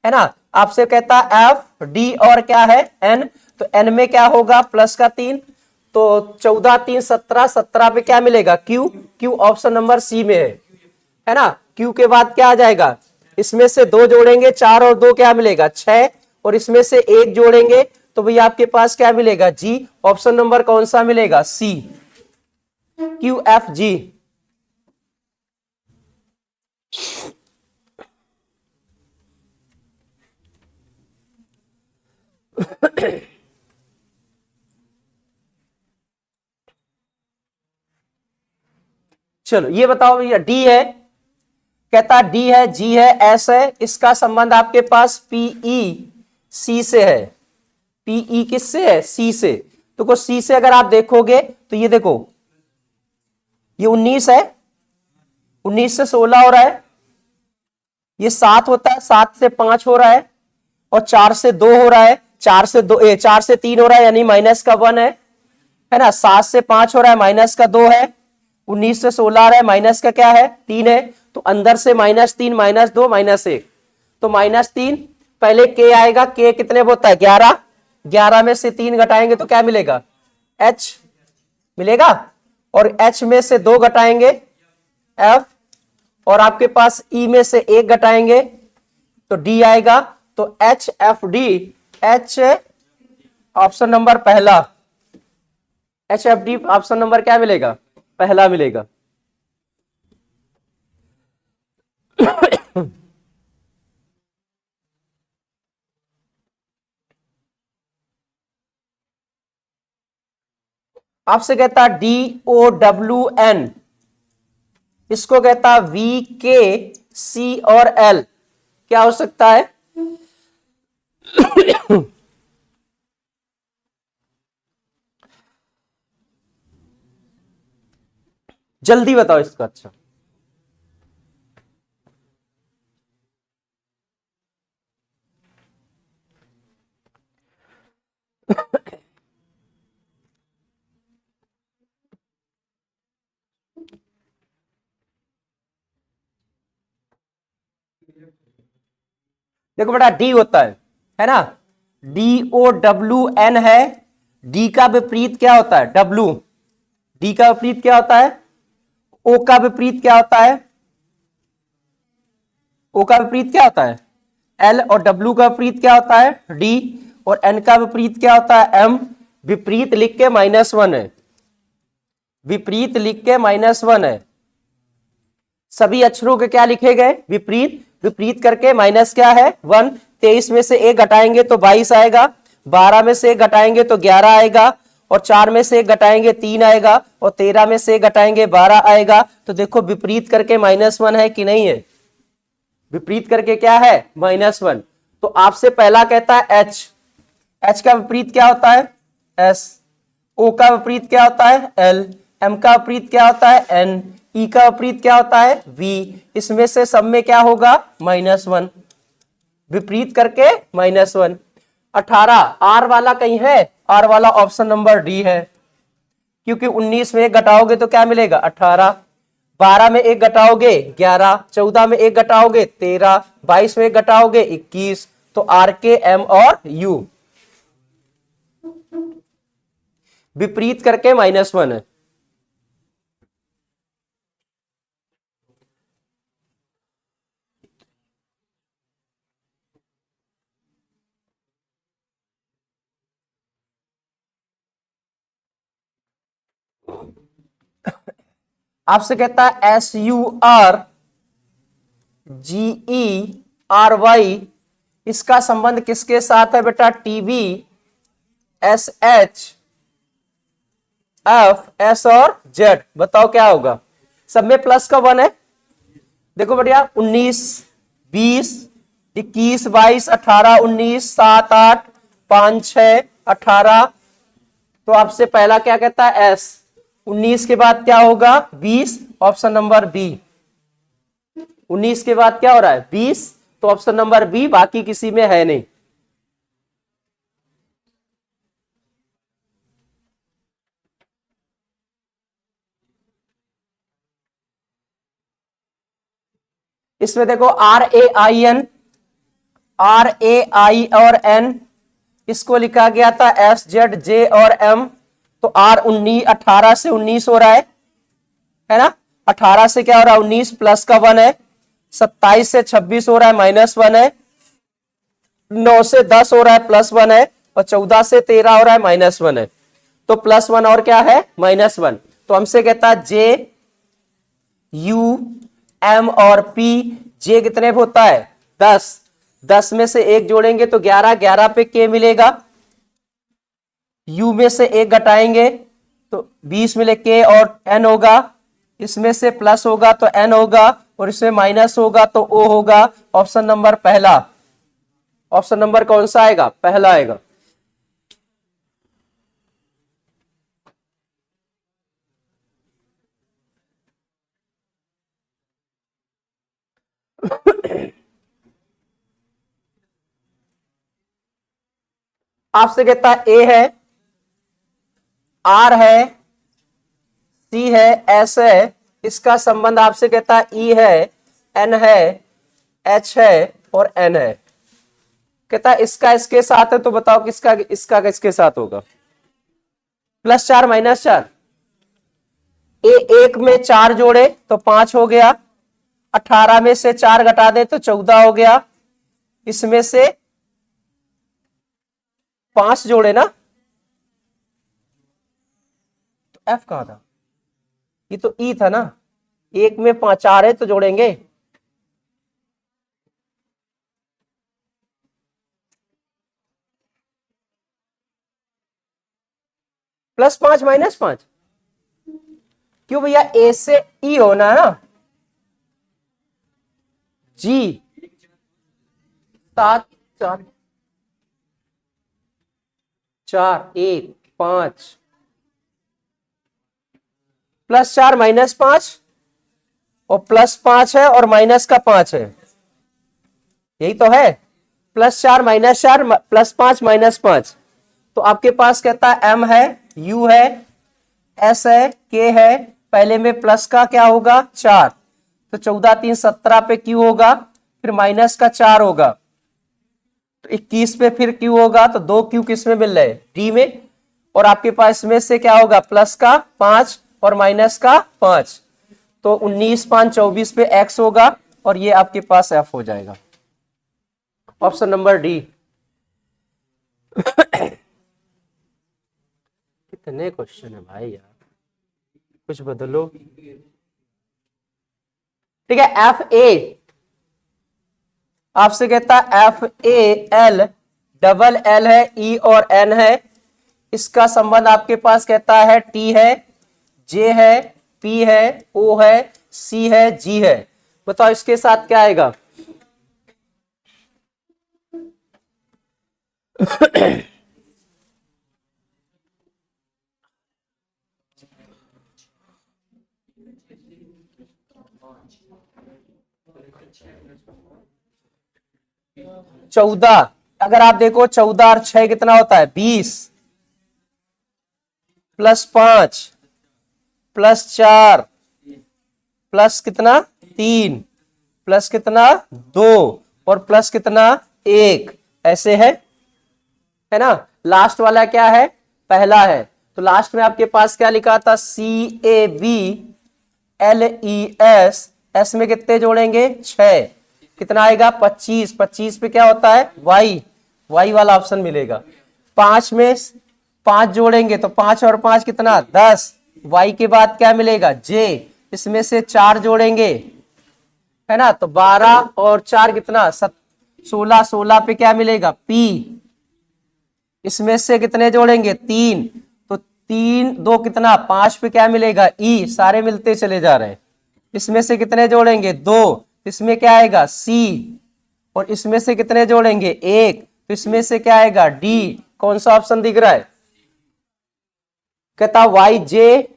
है ना। आपसे कहता एफ डी और क्या है n, तो n में क्या होगा प्लस का 3, तो 14 3 17, 17 पे क्या मिलेगा q, q option number C में है ना। q के बाद क्या आ जाएगा, इसमें से 2 जोड़ेंगे 4 और 2 क्या मिलेगा 6, और इसमें से 1 जोड़ेंगे तो भैया आपके पास क्या मिलेगा जी, ऑप्शन नंबर कौन सा मिलेगा सी, क्यू एफ जी। चलो ये बताओ भैया, डी है, कहता डी है, जी है, एस है, इसका संबंध आपके पास पीई सी से है। पीई किससे है, सी से। तो सी से अगर आप देखोगे तो ये देखो, ये 19 है, 19 से 16 हो रहा है, ये 7 होता है, 7 से 5 हो रहा है, और 4 से 2 हो रहा है, 4 से 2 4 से 3 हो रहा है, यानी माइनस का 1 है ना। 7 से 5 हो रहा है, माइनस का 2 है, 19 से 16 आ रहा है, माइनस का क्या है 3 है, तो अंदर से -3 -2 -1, तो -3 पहले के आएगा, के कितने होता है 11, 11 में से 3 घटाएंगे तो क्या मिलेगा एच मिलेगा, और एच में से 2 घटाएंगे एफ, और आपके पास ई में से 1 घटाएंगे तो डी आएगा, तो H F D, H option number पहला, H F D option number क्या मिलेगा पहला मिलेगा। आपसे कहता डी ओ डब्ल्यू एन, इसको कहता वी के सी और एल, क्या हो सकता है जल्दी बताओ इसका। अच्छा देखो बेटा, डी होता है ना, डी ओ डब्ल्यू एन है, डी का विपरीत क्या होता है डब्ल्यू, डी का विपरीत क्या होता है, ओ का विपरीत क्या होता है, ओ का विपरीत क्या होता है एल, और डब्ल्यू का विपरीत क्या होता है डी, और एन का विपरीत क्या होता है एम। विपरीत लिख के -1 है, विपरीत लिख के -1 है, सभी अक्षरों के क्या लिखे गए विपरीत, विपरीत करके माइनस क्या है 1, 23 में से 1 घटाएंगे तो 22 आएगा, 12 में से 1 घटाएंगे तो 11 आएगा, और 4 में से 1 घटाएंगे 3 आएगा, और 13 में से 1 घटाएंगे 12 आएगा। तो देखो विपरीत करके -1 है कि नहीं है, विपरीत करके क्या है -1। तो आपसे पहला कहता है एच, एच का विपरीत क्या होता है एस, ओ का विपरीत क्या होता है एल, एम का विपरीत क्या होता है एन, ई का विपरीत क्या होता है वी, इसमें से सब में क्या होगा -1, विपरीत करके -1। 18 आर वाला कहीं है, आर वाला ऑप्शन नंबर डी है, क्योंकि 19 में 1 घटाओगे तो क्या मिलेगा 18, 12 में 1 घटाओगे 11, 14 में 1 घटाओगे 13, 22 में 1 घटाओगे 21, तो आर के एम और यू, विपरीत करके -1 है। आपसे कहता है SURGERY, इसका संबंध किसके साथ है बेटा TB SHFS और Z, बताओ क्या होगा, सब में प्लस का 1 है। देखो बढ़िया 19 20 21 22 18 19 7 8 5 6 18, तो आपसे पहला क्या कहता है एस, 19 के बाद क्या होगा 20, ऑप्शन नंबर बी, 19 के बाद क्या हो रहा है 20, तो ऑप्शन नंबर बी, बाकी किसी में है नहीं। इसमें देखो RAIN, RAI और N, इसको लिखा गया था SZJ और M। तो R 18 से 19 हो रहा है ना। 18 से क्या हो रहा है 19 प्लस का 1 है, 27 से 26 हो रहा है -1 है, 9 से 10 हो रहा है +1 है, और 14 से 13 हो रहा है -1 है। तो +1 और क्या है -1। तो हमसे कहता है JUM और P। J कितने पे होता है 10, 10 में से 1 जोड़ेंगे तो 11, 11 पे K मिलेगा। U में से 1 घटाएंगे तो 20 मिले K और N होगा। इसमें से प्लस होगा तो N होगा, और इसमें माइनस होगा तो O होगा। ऑप्शन नंबर पहला, ऑप्शन नंबर कौन सा आएगा, पहला आएगा। आपसे कहता है A है, R है, C है, S है, इसका संबंध आपसे कहता है E है, N है, H है और N है। कहता है इसका इसके साथ है, तो बताओ किसका इसका किसके साथ होगा। +4 -4, एक में 4 जोड़े तो 5 हो गया, 18 में से 4 घटा दे तो 14 हो गया, इसमें से 5 जोड़े ना, तो F कहां था, ये तो E था ना। एक में 4 है तो जोड़ेंगे, +5 -5, क्यों भैया A से E होना है ना। G 7 4 4 1 5, +4 -5 और +5 है और माइनस का 5 है, यही तो है। +4 -4 +5 -5, तो आपके पास कहता है M है, U है, S है, K है। पहले में प्लस का क्या होगा 4, तो 14 3 17 पे Q होगा, फिर माइनस का 4 होगा, तो 21 पे फिर Q होगा। तो 2 Q किस में मिल रहे हैं, D में। और आपके पास में से क्या होगा प्लस का 5 और माइनस का 5, तो 19 5 24 पे X होगा, और ये आपके पास F हो जाएगा। Option number D. कितने क्वेश्चन है भाई यार, कुछ बदलो। ठीक है, FA आपसे कहता है FAL, डबल L है, E और N है। इसका संबंध आपके पास कहता है T है, J है, P है, O है, C है, G है। बताओ इसके साथ क्या आएगा। चौदह, अगर आप देखो 14 और 6 कितना होता है 20, +5 +4 प्लस कितना 3 प्लस कितना 2 और प्लस कितना 1, ऐसे है ना। लास्ट वाला क्या है, पहला है। तो लास्ट में आपके पास क्या लिखा था CABLES, S में कितने जोड़ेंगे 6, कितना आएगा 25, 25 पे क्या होता है Y वाला ऑप्शन मिलेगा। 5 में 5 जोड़ेंगे तो 5 और 5 कितना 10, Y के बाद क्या मिलेगा J, इसमें से 4 जोड़ेंगे है ना, तो 12 और 4 कितना 16, 16 पे क्या मिलेगा P, इसमें से कितने जोड़ेंगे 3, तो 3 2 कितना 5 पे क्या मिलेगा E, सारे मिलते चले जा रहे हैं। इसमें से कितने जोड़ेंगे 2, इसमें क्या आएगा C, और इसमें से कितने जोड़ेंगे 1, तो इसमें से क्या आएगा D। कौन सा ऑप्शन दिख रहा है, कहता YJPEC,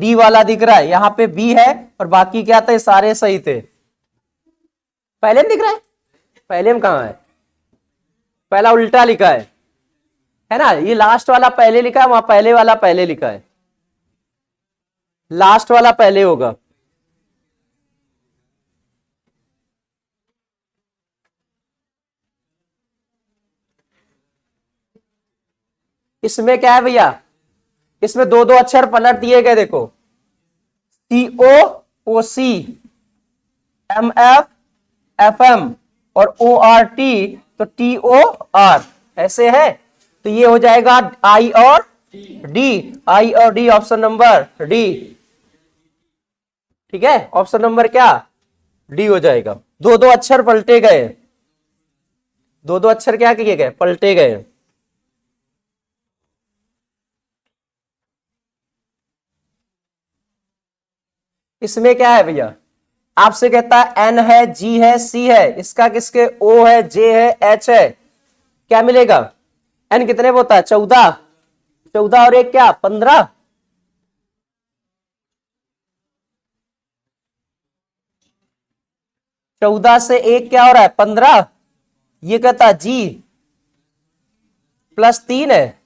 D वाला दिख रहा है। यहाँ पे B है और बाकी क्या थे, सारे सही थे। पहले में दिख रहा है, पहले में कहां है, पहला उल्टा लिखा है ना। ये लास्ट वाला पहले लिखा है, वहां पहले वाला पहले लिखा है, लास्ट वाला पहले होगा। इसमें क्या है भैया, इसमें दो दो अक्षर पलट दिए गए, देखो COOC, MF, FM और ORT, तो TOR ऐसे है। तो ये हो जाएगा I और D, I और D, ऑप्शन नंबर D। ठीक है, ऑप्शन नंबर क्या, D हो जाएगा। दो दो अक्षर पलटे गए, दो दो अक्षर क्या किए गए, पलटे गए। इसमें क्या है भैया, आपसे कहता है N है, G है, C है, इसका किसके O है, J है, H है, क्या मिलेगा। N कितने होता है, 14, 14 और एक क्या, 15। चौदह से एक क्या हो रहा है, 15। ये कहता है G +3 है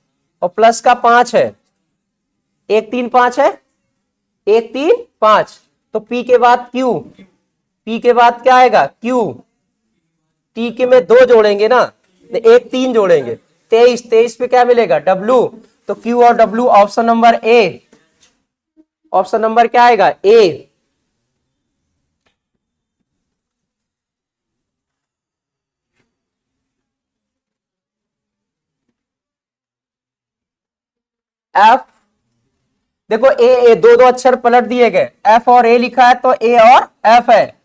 और प्लस का 5 है, 1 3 5 है, 1 3 5, तो P के बाद Q, P के बाद क्या आएगा, Q, T के में 2 जोड़ेंगे ना, तो 1 3 जोड़ेंगे, 23, 23 पे क्या मिलेगा, W, तो Q और W, option number A, option number क्या आएगा, A। F, देखो ए दो दो अक्षर पलट दिए गए, F और A लिखा है तो A और F है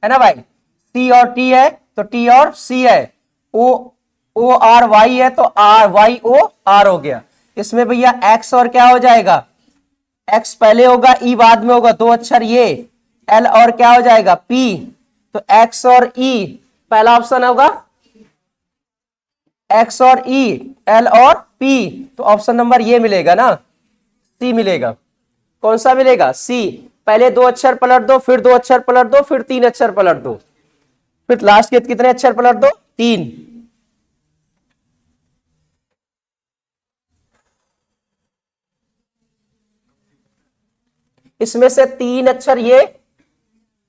ना भाई। C और T है तो T और C है। O R Y है तो R Y O R हो गया। इसमें भैया X और क्या हो जाएगा, X पहले होगा, E बाद में होगा, दो अक्षर ये, L और क्या हो जाएगा, P, तो X और E, पहला ऑप्शन होगा X और E, L और P, तो ऑप्शन नंबर ये मिलेगा ना, C मिलेगा। कौन सा मिलेगा, C। पहले दो अक्षर पलट दो, फिर दो अक्षर पलट दो, फिर 3 अक्षर पलट दो, फिर लास्ट के कितने अक्षर पलट दो, 3। इसमें से 3 अक्षर ये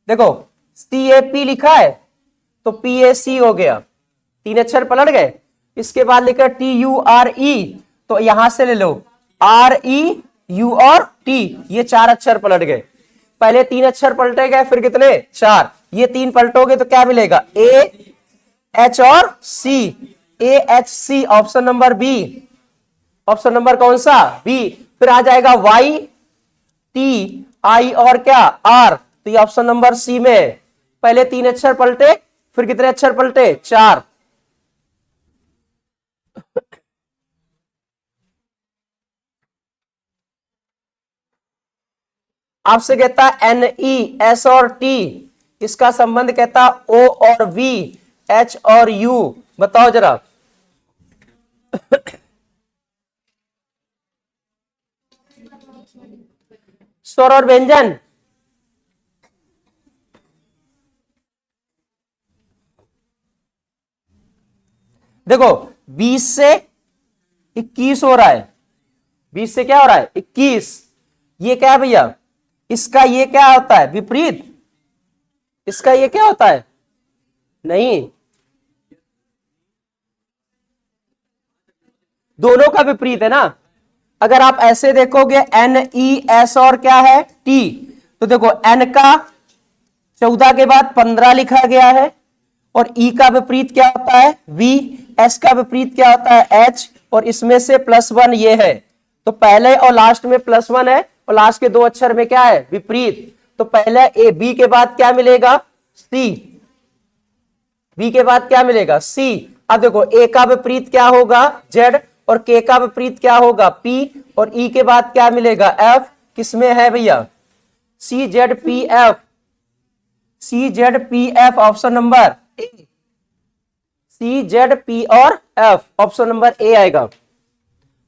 देखो, CAP लिखा है तो PAC हो गया, 3 अक्षर पलट गए। इसके बाद लिखा TURE, तो यहां से ले लो REU और T, ये 4 अक्षर पलट गए। पहले 3 अक्षर पलटे गए, फिर कितने, 4, ये 3 पलटोगे तो क्या मिलेगा, AH और C, AHC, option number B, option number कौन सा, B। फिर आ जाएगा YTI और क्या, R, तो ये ऑप्शन नंबर C में है। पहले 3 अक्षर पलटे, फिर कितने अक्षर पलटे, 4। आपसे कहता है NE, S और T, इसका संबंध कहता O और V, H और U, बताओ जरा। स्वर और व्यंजन, देखो 20 से 21 हो रहा है, 20 से क्या हो रहा है, 21। ये क्या है भैया, इसका ये क्या होता है, विपरीत। इसका ये क्या होता है, नहीं, दोनों का विपरीत है ना। अगर आप ऐसे देखोगे NES और क्या है T, तो देखो N का 14 के बाद 15 लिखा गया है, और E का विपरीत क्या होता है, V, S का विपरीत क्या होता है, H, और इसमें से +1 ये है, तो पहले और लास्ट में +1 है, और लास्ट के 2 अक्षर में क्या है, विपरीत। तो पहले A, B के बाद क्या मिलेगा, C, B के बाद क्या मिलेगा, C। अब देखो A का विपरीत क्या होगा, Z, और K का विपरीत क्या होगा, P, और E के बाद क्या मिलेगा, F, किसमें है भैया, CZPF, CZPF, option number A, CZP और F, ऑप्शन नंबर A आएगा।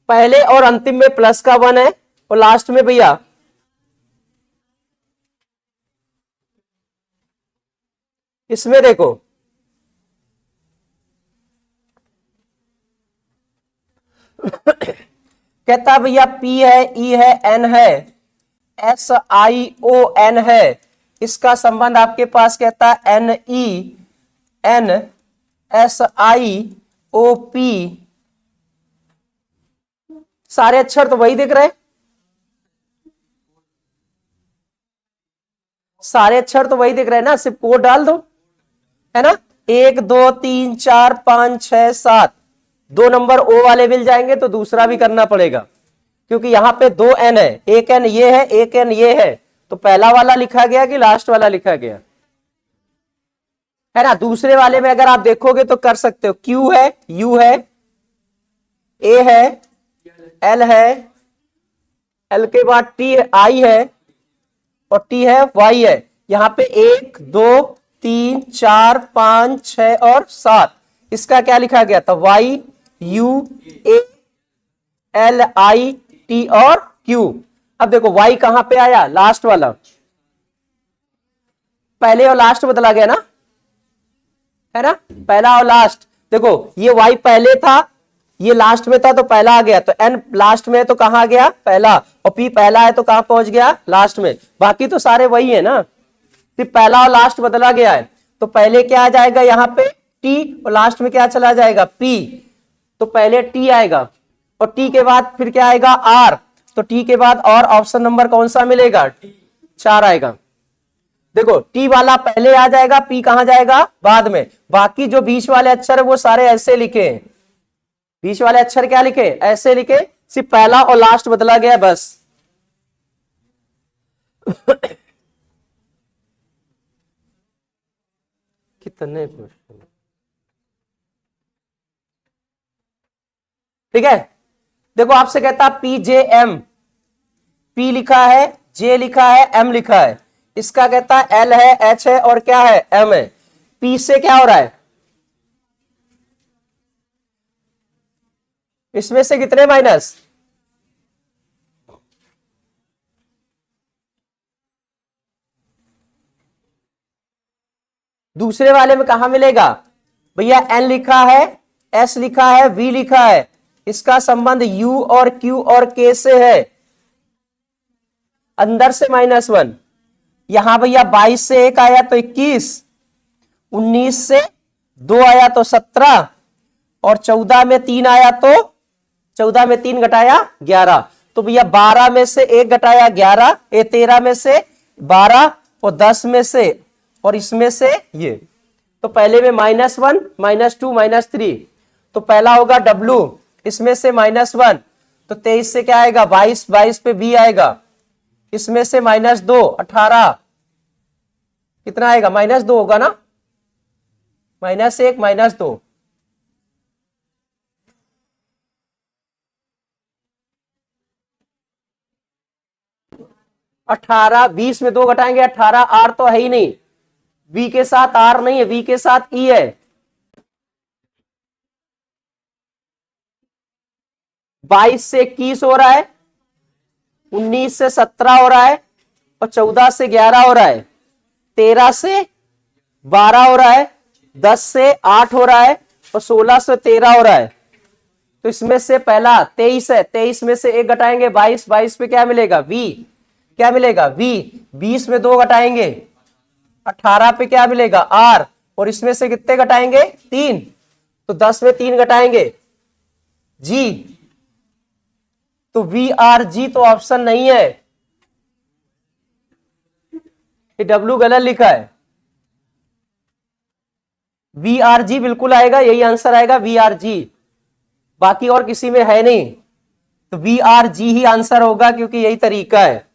पहले और अंतिम में प्लस का 1 है, और लास्ट में भैया इसमें देखो कहता भैया P है, E है, N है, SION है, इसका संबंध आपके पास कहता है NENSIOP, सारे अक्षर तो वही दिख रहे, सारे अक्षर तो वही दिख रहे हैं ना, सिर्फ कोड डाल दो, है ना। 1 2 3 4 5 6 7, 2 नंबर ओ वाले मिल जाएंगे तो दूसरा भी करना पड़ेगा, क्योंकि यहां पे 2 एन है, एक एन ये है, एक एन ये है, तो पहला वाला लिखा गया कि लास्ट वाला लिखा गया, है ना। दूसरे वाले में अगर आप देखोगे तो कर सकते हो, क्यू है, यू है, ए है, एल है, एल के बाद टी आई है, और टी है, वाई है। यहां पे 1 2 3 4 5 6 और 7, इसका क्या लिखा गया था, why U A L I T और क्यू। अब देखो वाई कहां पे आया, लास्ट वाला, पहले और लास्ट बदला गया ना, है ना, पहला और लास्ट। देखो ये वाई पहले था, ये लास्ट में था तो पहला आ गया, तो एन लास्ट में है तो कहां गया, पहला, और पी पहला है तो कहां पहुंच गया, लास्ट में। बाकी तो सारे वही है ना, सिर्फ पहला और लास्ट बदला गया है। तो पहले क्या आ जाएगा यहाँ पे टी, और लास्ट में क्या चला जाएगा, पी। तो पहले टी आएगा, और टी के बाद फिर क्या आएगा, आर। तो टी के बाद और ऑप्शन नंबर कौन सा मिलेगा, 4 आएगा। देखो टी वाला पहले आ जाएगा, पी कहां जाएगा, बाद में। बाकी जो बीच वाले अक्षर है वो सारे ऐसे लिखे हैं, बीच वाले अक्षर क्या लिखे, ऐसे लिखे, सिर्फ पहला और लास्ट बदला गया बस। कितने क्वेश्चन, ठीक है। देखो आपसे कहता पी जे एम, पी लिखा है, जे लिखा है, एम लिखा है, इसका कहता है एल है, एच है, और क्या है, एम है। पी से क्या हो रहा है, इसमें से कितने माइनस, दूसरे वाले में कहां मिलेगा भैया, एन लिखा है, एस लिखा है, वी लिखा है, इसका संबंध यू और क्यू और के से है, अंदर से -1। यहां भैया 22 से 1 आया तो 21, 19 से 2 आया तो 17, और 14 में 3 आया तो 14 में 3 घटाया 11, तो भैया 12 में से 1 घटाया 11, 13 में से 12, और 10 में से, और इसमें से ये। तो पहले में -1 -2 -3, तो पहला होगा W, इसमें से -1, तो 23 से क्या आएगा, 22, 22 पे B आएगा, इसमें से -2 18, कितना आएगा, -2 होगा ना, -1 -2, 18, 20 में 2 घटाएंगे 18, आर तो है ही नहीं, वी के साथ आर नहीं है, वी के साथ ई है। 22 से 21 हो रहा है, 19 से 17 हो रहा है, और 14 से 11 हो रहा है, 13 से 12 हो रहा है, 10 से 8 हो रहा है, और 16 से 13 हो रहा है। तो इसमें से पहला 23 है, 23 में से 1 घटाएंगे 22, 22 पे क्या मिलेगा, वी, क्या मिलेगा, वी। 20 में 2 घटाएंगे 18 पे क्या मिलेगा, आर, और इसमें से कितने घटाएंगे, 3, तो 10 में 3 घटाएंगे जी, तो वी आर जी तो ऑप्शन नहीं है, ये डब्ल्यू गलत लिखा है, वी आर जी बिल्कुल आएगा, यही आंसर आएगा वी आर जी, बाकी और किसी में है नहीं, तो वी आर जी ही आंसर होगा, क्योंकि यही तरीका है,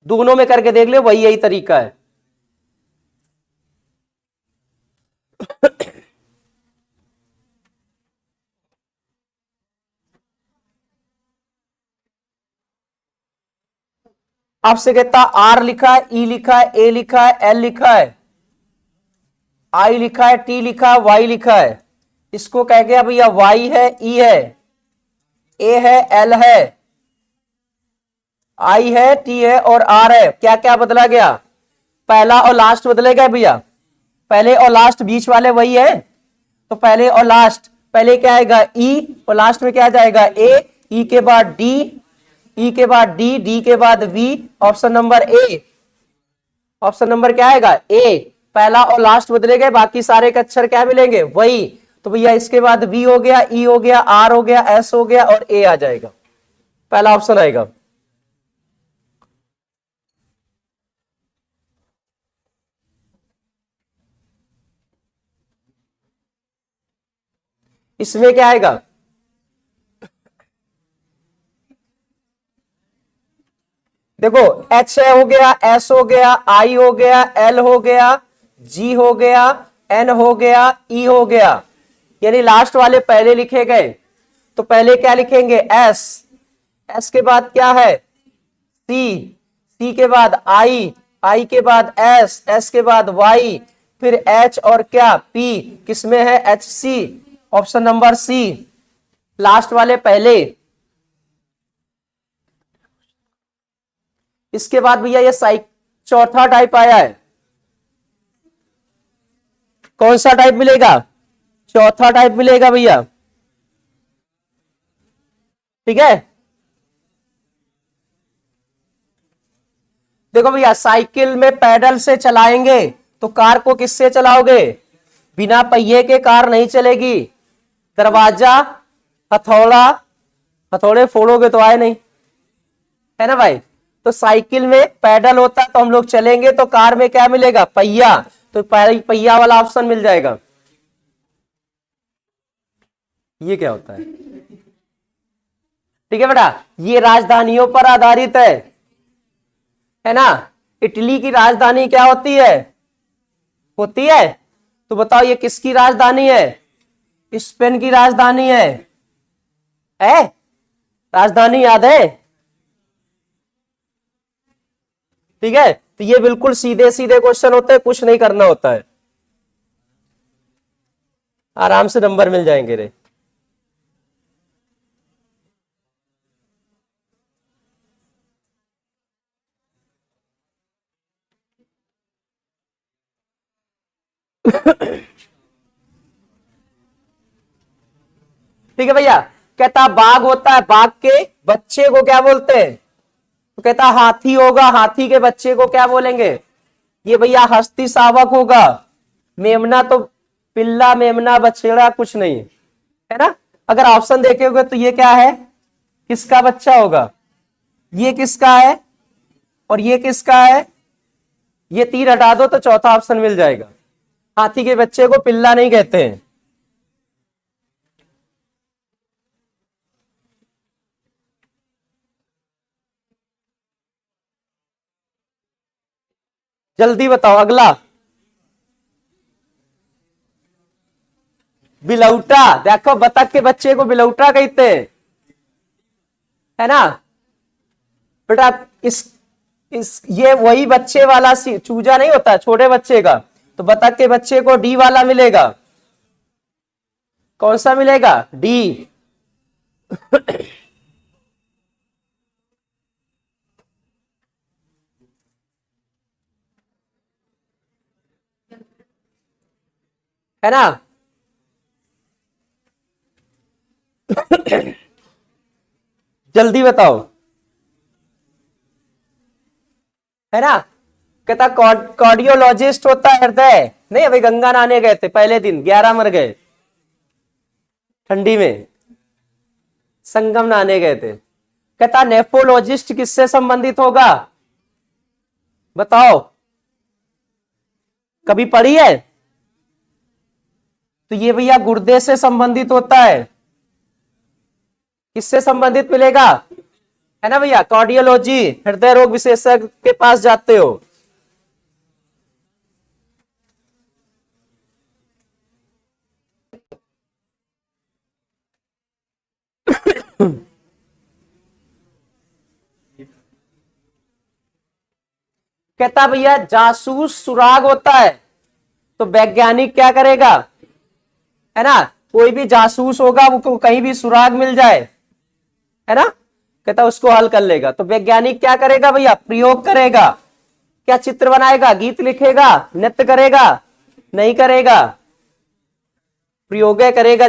दोनों में करके देख ले, वही यही तरीका है। आपसे कहता आर लिखा है, ई लिखा है, ए लिखा है, एल लिखा है, आई लिखा है, टी लिखा है, वाई लिखा है, इसको कह गया भैया वाई है, ई है, ए है, एल है, आई है, टी है, और आर है। क्या क्या बदला गया, पहला और लास्ट बदले गए भैया, पहले और लास्ट बीच वाले वही है, तो पहले और लास्ट, पहले क्या आएगा ई, और लास्ट में क्या जाएगा ए, ई के बाद डी, ई के बाद डी, डी के बाद V, option number A, option number क्या आएगा ए। पहला और लास्ट बदले गए, बाकी सारे के अक्षर क्या मिलेंगे वही, तो भैया इसके बाद V हो गया, E हो गया, R हो गया, S हो गया और A आ जाएगा। पहला ऑप्शन आएगा। इसमें क्या आएगा? देखो H हो गया, S हो गया, I हो गया, L हो गया, G हो गया, N हो गया, E हो गया, यानी लास्ट वाले पहले लिखे गए। तो पहले क्या लिखेंगे? S, S के बाद क्या है? C, C के बाद I, I के बाद S, S के बाद Y, फिर H और क्या? P, किसमें है? HC, option number C, last वाले पहले। इसके बाद भैया ये चौथा टाइप आया है। कौन सा टाइप मिलेगा? चौथा टाइप मिलेगा भैया, ठीक है। देखो भैया, साइकिल में पैडल से चलाएंगे तो कार को किससे चलाओगे? बिना पहिए के कार नहीं चलेगी। दरवाजा, हथौड़ा, हथौड़े फोड़ोगे तो आए नहीं, है ना भाई। तो साइकिल में पैडल होता है तो हम लोग चलेंगे, तो कार में क्या मिलेगा? पहिया, तो पहिया वाला ऑप्शन मिल जाएगा। ये क्या होता है? ठीक है बेटा, ये राजधानियों पर आधारित है ना। इटली की राजधानी क्या होती है? होती है। तो बताओ ये किसकी राजधानी है? स्पेन की राजधानी है? राजधानी याद है? ठीक है, तो ये बिल्कुल सीधे सीधे क्वेश्चन होते हैं, कुछ नहीं करना होता है, आराम से नंबर मिल जाएंगे रे। ठीक है भैया, कहता बाघ होता है, बाघ के बच्चे को क्या बोलते हैं? तो कहता हाथी होगा, हाथी के बच्चे को क्या बोलेंगे? ये भैया हस्ती शावक होगा। मेमना तो पिल्ला, मेमना बछड़ा कुछ नहीं है ना। अगर ऑप्शन देखे होगे तो ये क्या है? किसका बच्चा होगा? ये किसका है और ये किसका है? ये तीर हटा दो तो चौथा ऑप्शन मिल जाएगा। हाथी के बच्चे को पिल्ला नहीं कहते हैं। जल्दी बताओ अगला। बिलौटा, देखो बतख के बच्चे को बिलौटा कहते हैं, है ना बेटा। इस ये वही बच्चे वाला चूजा नहीं होता छोटे बच्चे का, तो बतख के बच्चे को डी वाला मिलेगा। कौन सा मिलेगा? डी। है ना। जल्दी बताओ, है ना। कहता कार्डियोलॉजिस्ट होता है हृदय, नहीं अभी गंगा नहाने गए थे पहले दिन 11 मर गए ठंडी में, संगम नहाने गए थे। कहता नेफ्रोलॉजिस्ट किससे संबंधित होगा? बताओ, कभी पढ़ी है? तो ये भैया गुर्दे से संबंधित होता है। किससे संबंधित मिलेगा? है ना भैया, कार्डियोलॉजी, हृदय रोग विशेषज्ञ के पास जाते हो। कहता भैया जासूस सुराग होता है, तो वैज्ञानिक क्या करेगा? है ना, कोई भी जासूस होगा वो कहीं भी सुराग मिल जाए, है ना, कहता उसको हल कर लेगा। तो वैज्ञानिक क्या करेगा भैया? प्रयोग करेगा। क्या चित्र बनाएगा, गीत लिखेगा, नृत्य करेगा? नहीं करेगा, प्रयोग करेगा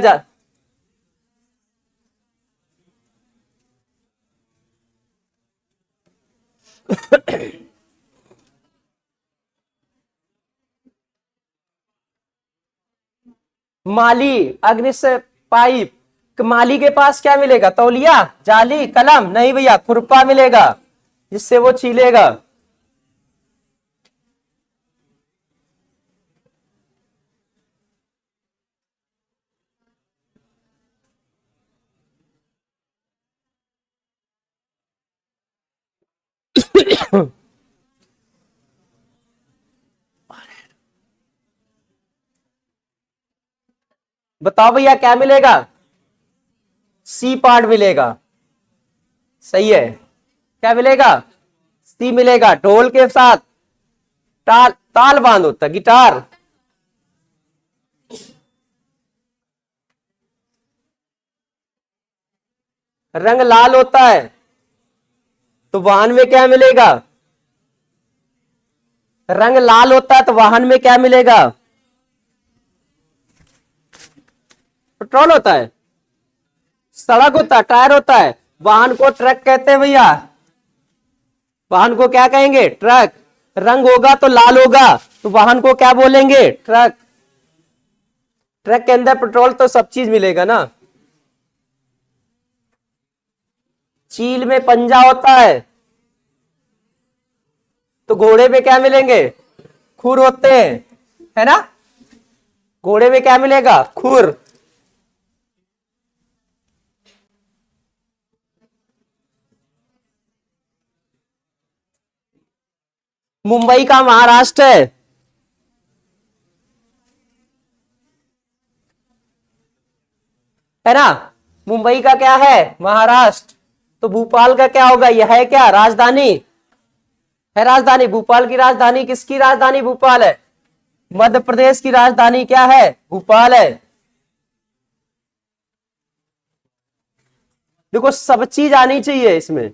माली, अग्नि से पाइप। माली के पास क्या मिलेगा? तौलिया, जाली, कलम? नहीं भैया, खुरपा मिलेगा जिससे वो छीलेगा। बताओ भैया क्या मिलेगा? सी पार्ट मिलेगा। सही है। क्या मिलेगा? सी मिलेगा। ढोल के साथ ताल, ताल बांध होता है, गिटार। रंग लाल होता है तो वाहन में क्या मिलेगा? रंग लाल होता है तो वाहन में क्या मिलेगा? पेट्रोल होता है। सड़क होता है, टायर होता है। वाहन को ट्रक कहते हैं भैया। वाहन को क्या कहेंगे? ट्रक। रंग होगा तो लाल होगा तो वाहन को क्या बोलेंगे? ट्रक। ट्रक के अंदर पेट्रोल तो सब चीज मिलेगा ना। चील में पंजा होता है तो घोड़े में क्या मिलेंगे? खुर होते हैं, है ना। घोड़े में क्या मिलेगा? खुर। मुंबई का महाराष्ट्र है ना। मुंबई का क्या है? महाराष्ट्र। तो भोपाल का क्या होगा? यह है क्या? राजधानी है। राजधानी। भोपाल की राजधानी, किसकी राजधानी? भोपाल है। मध्य प्रदेश की राजधानी क्या है? भोपाल है। देखो सब चीज आनी चाहिए इसमें।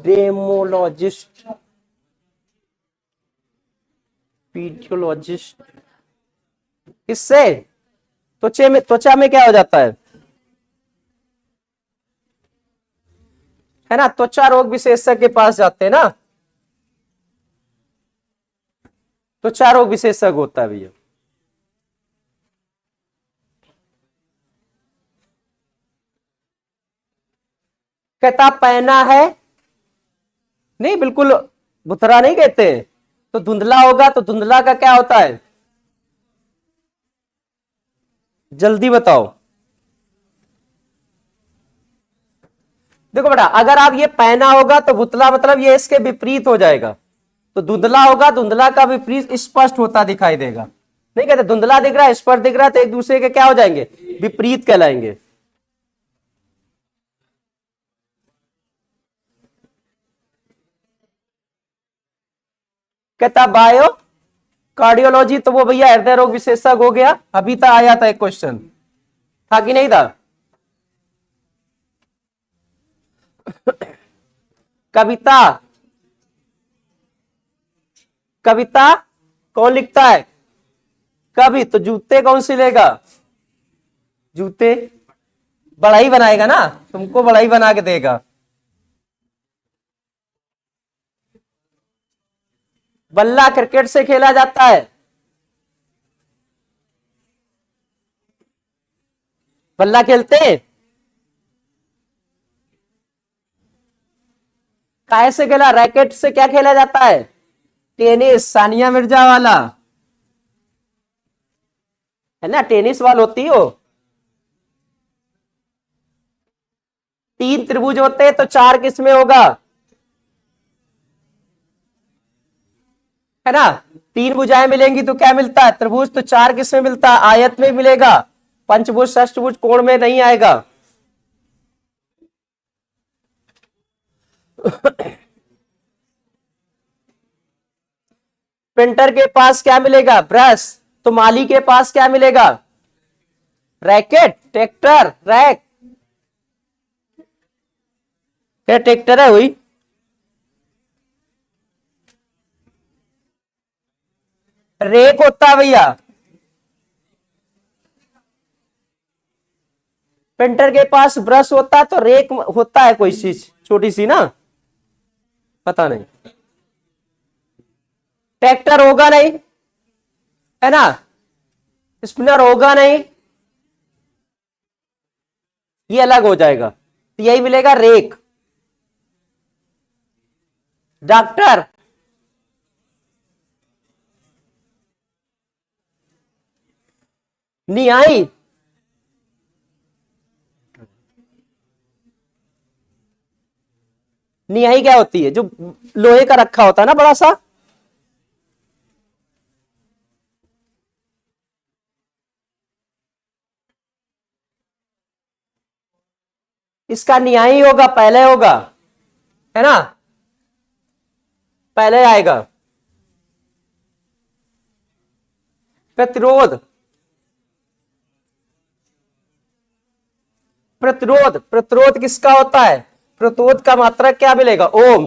डेमोलॉजिस्ट, पीडियोलॉजिस्ट। इससे त्वचा में क्या हो जाता है ना। त्वचा रोग विशेषज्ञ के पास जाते हैं ना। त्वचा रोग विशेषज्ञ होता है भैया। कहता पहना है, नहीं बिल्कुल बुतरा नहीं कहते। तो धुंधला होगा तो धुंधला का क्या होता है? जल्दी बताओ। देखो बेटा, अगर आप ये पहना होगा तो भुतला मतलब ये इसके विपरीत हो जाएगा। तो धुंधला होगा, धुंधला का विपरीत स्पष्ट होता दिखाई देगा। नहीं कहते धुंधला दिख रहा है, स्पष्ट दिख रहा है, तो एक दूसरे के क्या हो जाएंगे? विपरीत कहलाएंगे। कहता बायो कार्डियोलॉजी, तो वो भैया हृदय रोग विशेषज्ञ हो गया। अभी तक आया था एक क्वेश्चन, था कि नहीं था? कविता, कविता कौन लिखता है? कवि। तो जूते कौन सिलेगा? जूते बढ़ई बनाएगा ना, तुमको बढ़ई बना के देगा। बल्ला क्रिकेट से खेला जाता है। बल्ला खेलते हैं। काय से खेला? रैकेट से क्या खेला जाता है? टेनिस, सानिया मिर्जा वाला, है ना। टेनिस बॉल होती हो। तीन त्रिभुज होते हैं तो चार किस में होगा? है ना। तीन भुजाएं मिलेंगी तो क्या मिलता है? त्रिभुज। तो चार किस में मिलता है? आयत में मिलेगा। पंचभुज षष्ठभुज कोण में नहीं आएगा। प्रिंटर के पास क्या मिलेगा? ब्रश। तो माली के पास क्या मिलेगा? Racket, tractor, rack. क्या ट्रैक्टर है हुई? रेक होता है भैया। प्रिंटर के पास ब्रश होता है तो रेक होता है कोई चीज छोटी सी ना, पता नहीं। ट्रैक्टर होगा नहीं, है ना, स्पिनर होगा नहीं, ये अलग हो जाएगा, तो यही मिलेगा रेक। डॉक्टर, निहाई, निहाई क्या होती है, जो लोहे का रखा होता है ना बड़ा सा, इसका निहाई होगा, पहले होगा, है ना, पहले आएगा। प्रतिरोध, प्रतिरोध, प्रतिरोध किसका होता है, प्रतिरोध का मात्रक क्या मिलेगा, ओम।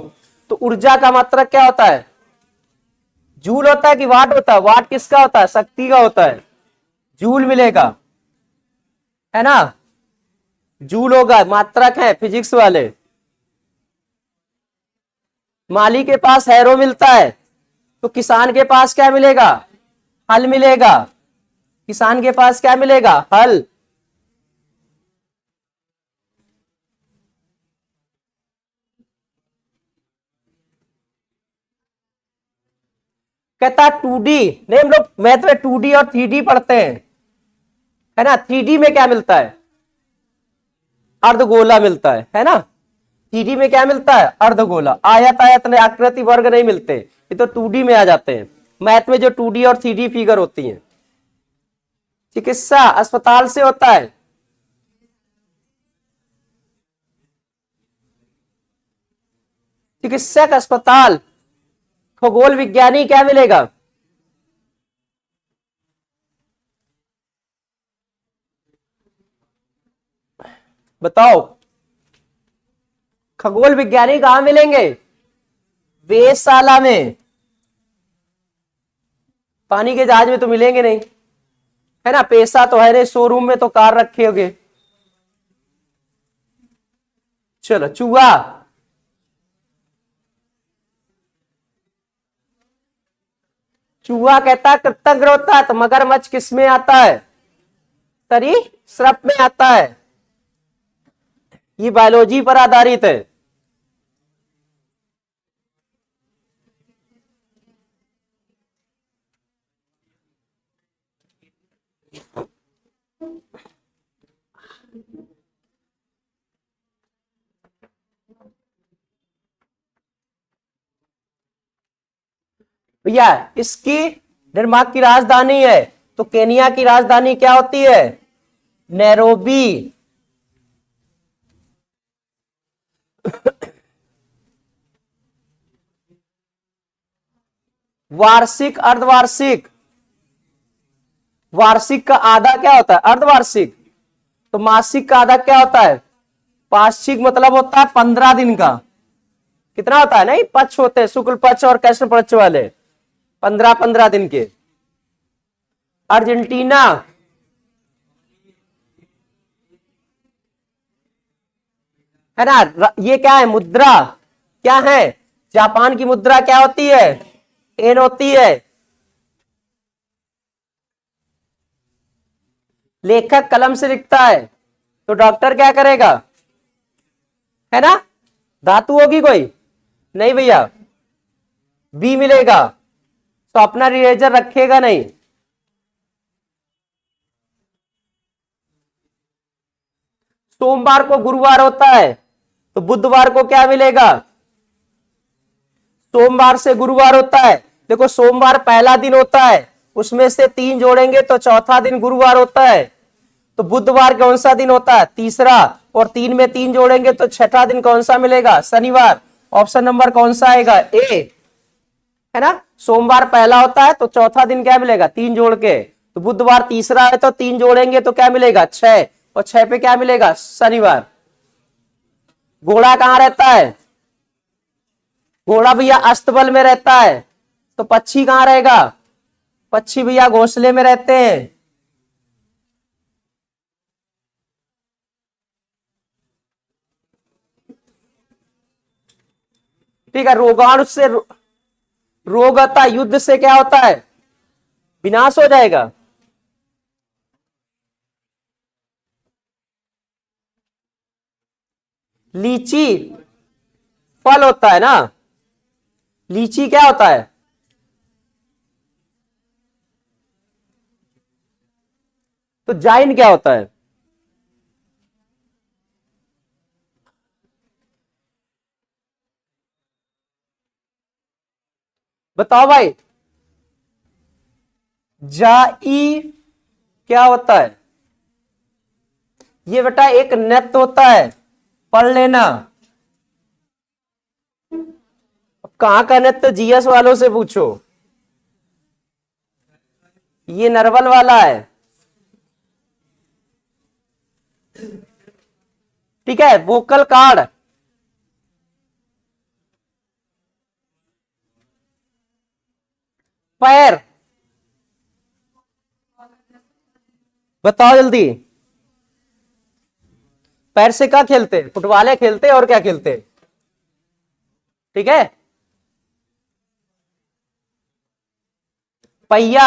तो ऊर्जा का मात्रक क्या होता है, जूल होता है कि वाट होता है, वाट किसका होता है, शक्ति का होता है, जूल मिलेगा, है ना, जूल होगा, मात्रक है फिजिक्स वाले। माली के पास हैरो मिलता है, तो किसान के पास क्या मिलेगा, हल मिलेगा, किसान के पास क्या मिलेगा, हल। कहता 2D, नहीं हम लोग मैथ में 2D और 3D पढ़ते हैं, है ना, 3D में क्या मिलता है, अर्धगोला मिलता है ना, 3D में क्या मिलता है, अर्धगोला, आयत आयत ने आकृति वर्ग नहीं मिलते, ये तो 2D में आ जाते हैं, मैथ में जो 2D और 3D फिगर होती हैं। चिकित्सा अस्पताल से होता है, चिकित्सक अस्पताल, खगोल विज्ञानी क्या मिलेगा, बताओ, खगोल विज्ञानी कहां मिलेंगे, वेधशाला में, पानी के जहाज में तो मिलेंगे नहीं, है ना, पैसा तो है नहीं, शोरूम में तो कार रखे होगे। चलो चूहा, चूहा कहता है कृतज्ञ होता है, तो मगरमच्छ किस में आता है, सरीसृप में आता है, ये बायोलॉजी पर आधारित है। भैया इसकी डेनमार्क की राजधानी है, तो केनिया की राजधानी क्या होती है, नैरोबी। वार्षिक, अर्धवार्षिक, वार्षिक का आधा क्या होता है, अर्धवार्षिक, तो मासिक का आधा क्या होता है, पाक्षिक, मतलब होता है 15 दिन का, कितना होता है, नहीं पक्ष होते हैं, शुक्ल पक्ष और कृष्ण पक्ष वाले, 15-15 दिन के। अर्जेंटीना, है ना, ये क्या है, मुद्रा क्या है, जापान की मुद्रा क्या होती है, एन होती है। लेखक कलम से लिखता है, तो डॉक्टर क्या करेगा, है ना, धातु होगी कोई, नहीं भैया, बी मिलेगा, तो अपना इरेजर रखेगा नहीं। सोमवार को गुरुवार होता है, तो बुधवार को क्या मिलेगा, सोमवार से गुरुवार होता है, देखो सोमवार पहला दिन होता है, उसमें से 3 जोड़ेंगे तो चौथा दिन गुरुवार होता है, तो बुधवार कौन सा दिन होता है, तीसरा, और 3 में 3 जोड़ेंगे तो छठा दिन कौन सा मिलेगा, शनिवार। ऑप्शन नंबर कौन सा आएगा, ए, है ना, सोमवार पहला होता है तो चौथा दिन क्या मिलेगा, 3 जोड़ के, तो बुधवार तीसरा है तो 3 जोड़ेंगे तो क्या मिलेगा, 6, और 6 पे क्या मिलेगा, शनिवार। घोड़ा कहां रहता है, घोड़ा भैया अस्तबल में रहता है, तो पक्षी कहां रहेगा, पक्षी भैया घोंसले में रहते हैं। ठीक है, रोगाणु से, रोग आता है, युद्ध से क्या होता है, विनाश हो जाएगा। लीची फल होता है ना, लीची क्या होता है, तो जाइन क्या होता है, बताओ भाई। जाई क्या होता है, ये बेटा एक नृत्य होता है, पढ़ लेना। अब कहां का नृत्य, जीएस वालों से पूछो, ये नरवल वाला है, ठीक है। वोकल कार्ड, पैर, बताओ जल्दी। पैर से क्या खेलते, फुटबॉल खेलते और क्या खेलते, ठीक है। पहिया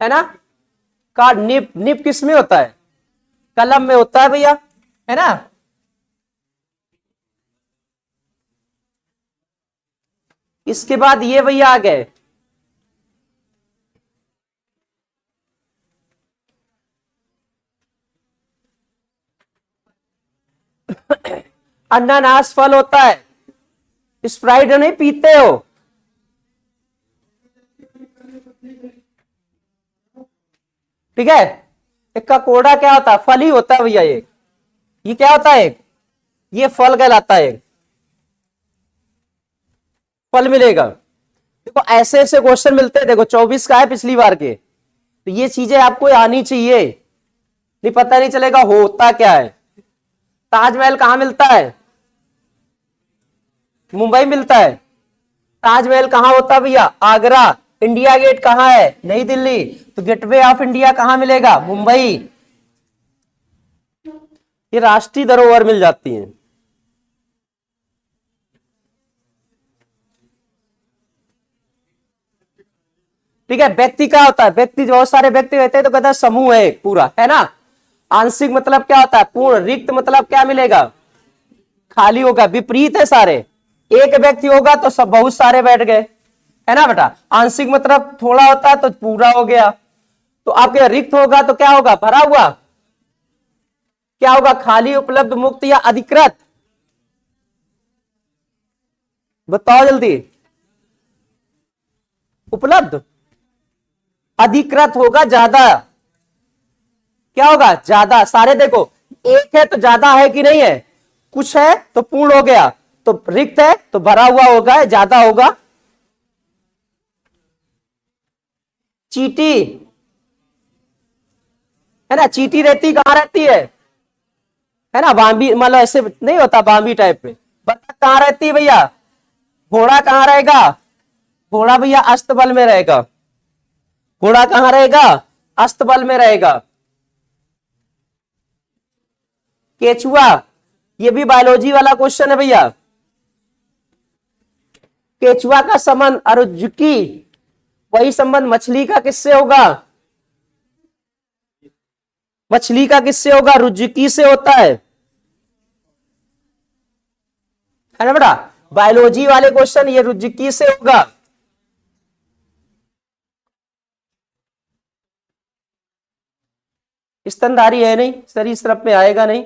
है ना, कार्ड, निप, निप किस में होता है, कलम में होता है भैया, है ना। इसके बाद ये भैया आ गए, अनानास फल होता है, स्प्राइट नहीं पीते हो, ठीक है। एक का कोड़ा क्या होता है, फल ही होता है भैया, ये क्या होता है, ये फल कहलाता है, फल मिलेगा। देखो ऐसे ऐसे क्वेश्चन मिलते हैं, देखो 24 का है पिछली बार के, तो ये चीजें आपको आनी चाहिए, नहीं पता नहीं चलेगा होता क्या है। ताजमहल कहां मिलता है, मुंबई मिलता है। ताजमहल कहां होता है भैया, आगरा। इंडिया गेट कहां है, नई दिल्ली। तो गेटवे ऑफ इंडिया कहां मिलेगा, मुंबई। ये राष्ट्रीय धरोहर मिल जाती है। ठीक है। व्यक्ति क्या होता है, व्यक्ति बहुत सारे व्यक्ति रहते हैं तो कहता है समूह है एक पूरा, है ना। आंशिक मतलब क्या होता है, पूर्ण। रिक्त मतलब क्या मिलेगा, खाली होगा। विपरीत है सारे, एक व्यक्ति होगा तो सब बहुत सारे बैठ गए, है ना बेटा। आंशिक मतलब थोड़ा होता है तो पूरा हो गया। तो आपके रिक्त होगा तो क्या होगा, भरा हुआ। क्या होगा, खाली, उपलब्ध, मुक्त या अधिकृत, बताओ जल्दी। उपलब्ध, अधिकृत होगा ज्यादा, क्या होगा, ज्यादा। सारे देखो एक है तो ज्यादा है कि नहीं है, कुछ है तो पूर्ण हो गया, तो रिक्त है तो भरा हुआ होगा, ज्यादा होगा। चीटी है ना, चीटी रहती कहां रहती है ना, बांबी, मतलब ऐसे नहीं होता बांबी टाइप में। बतख कहां रहती है भैया, घोड़ा कहां रहेगा, घोड़ा भैया अस्तबल में रहेगा। घोड़ा कहां रहेगा, अस्तबल में रहेगा। केचुआ, ये भी बायोलॉजी वाला क्वेश्चन है भैया। केचुआ का संबंध अरुजुकी, वही संबंध मछली का किससे होगा, मछली का किससे होगा, रुजुकी से होता है ना बेटा। बायोलॉजी वाले क्वेश्चन ये रुजुकी से होगा। स्तनधारी है नहीं, सरीसृप में आएगा नहीं।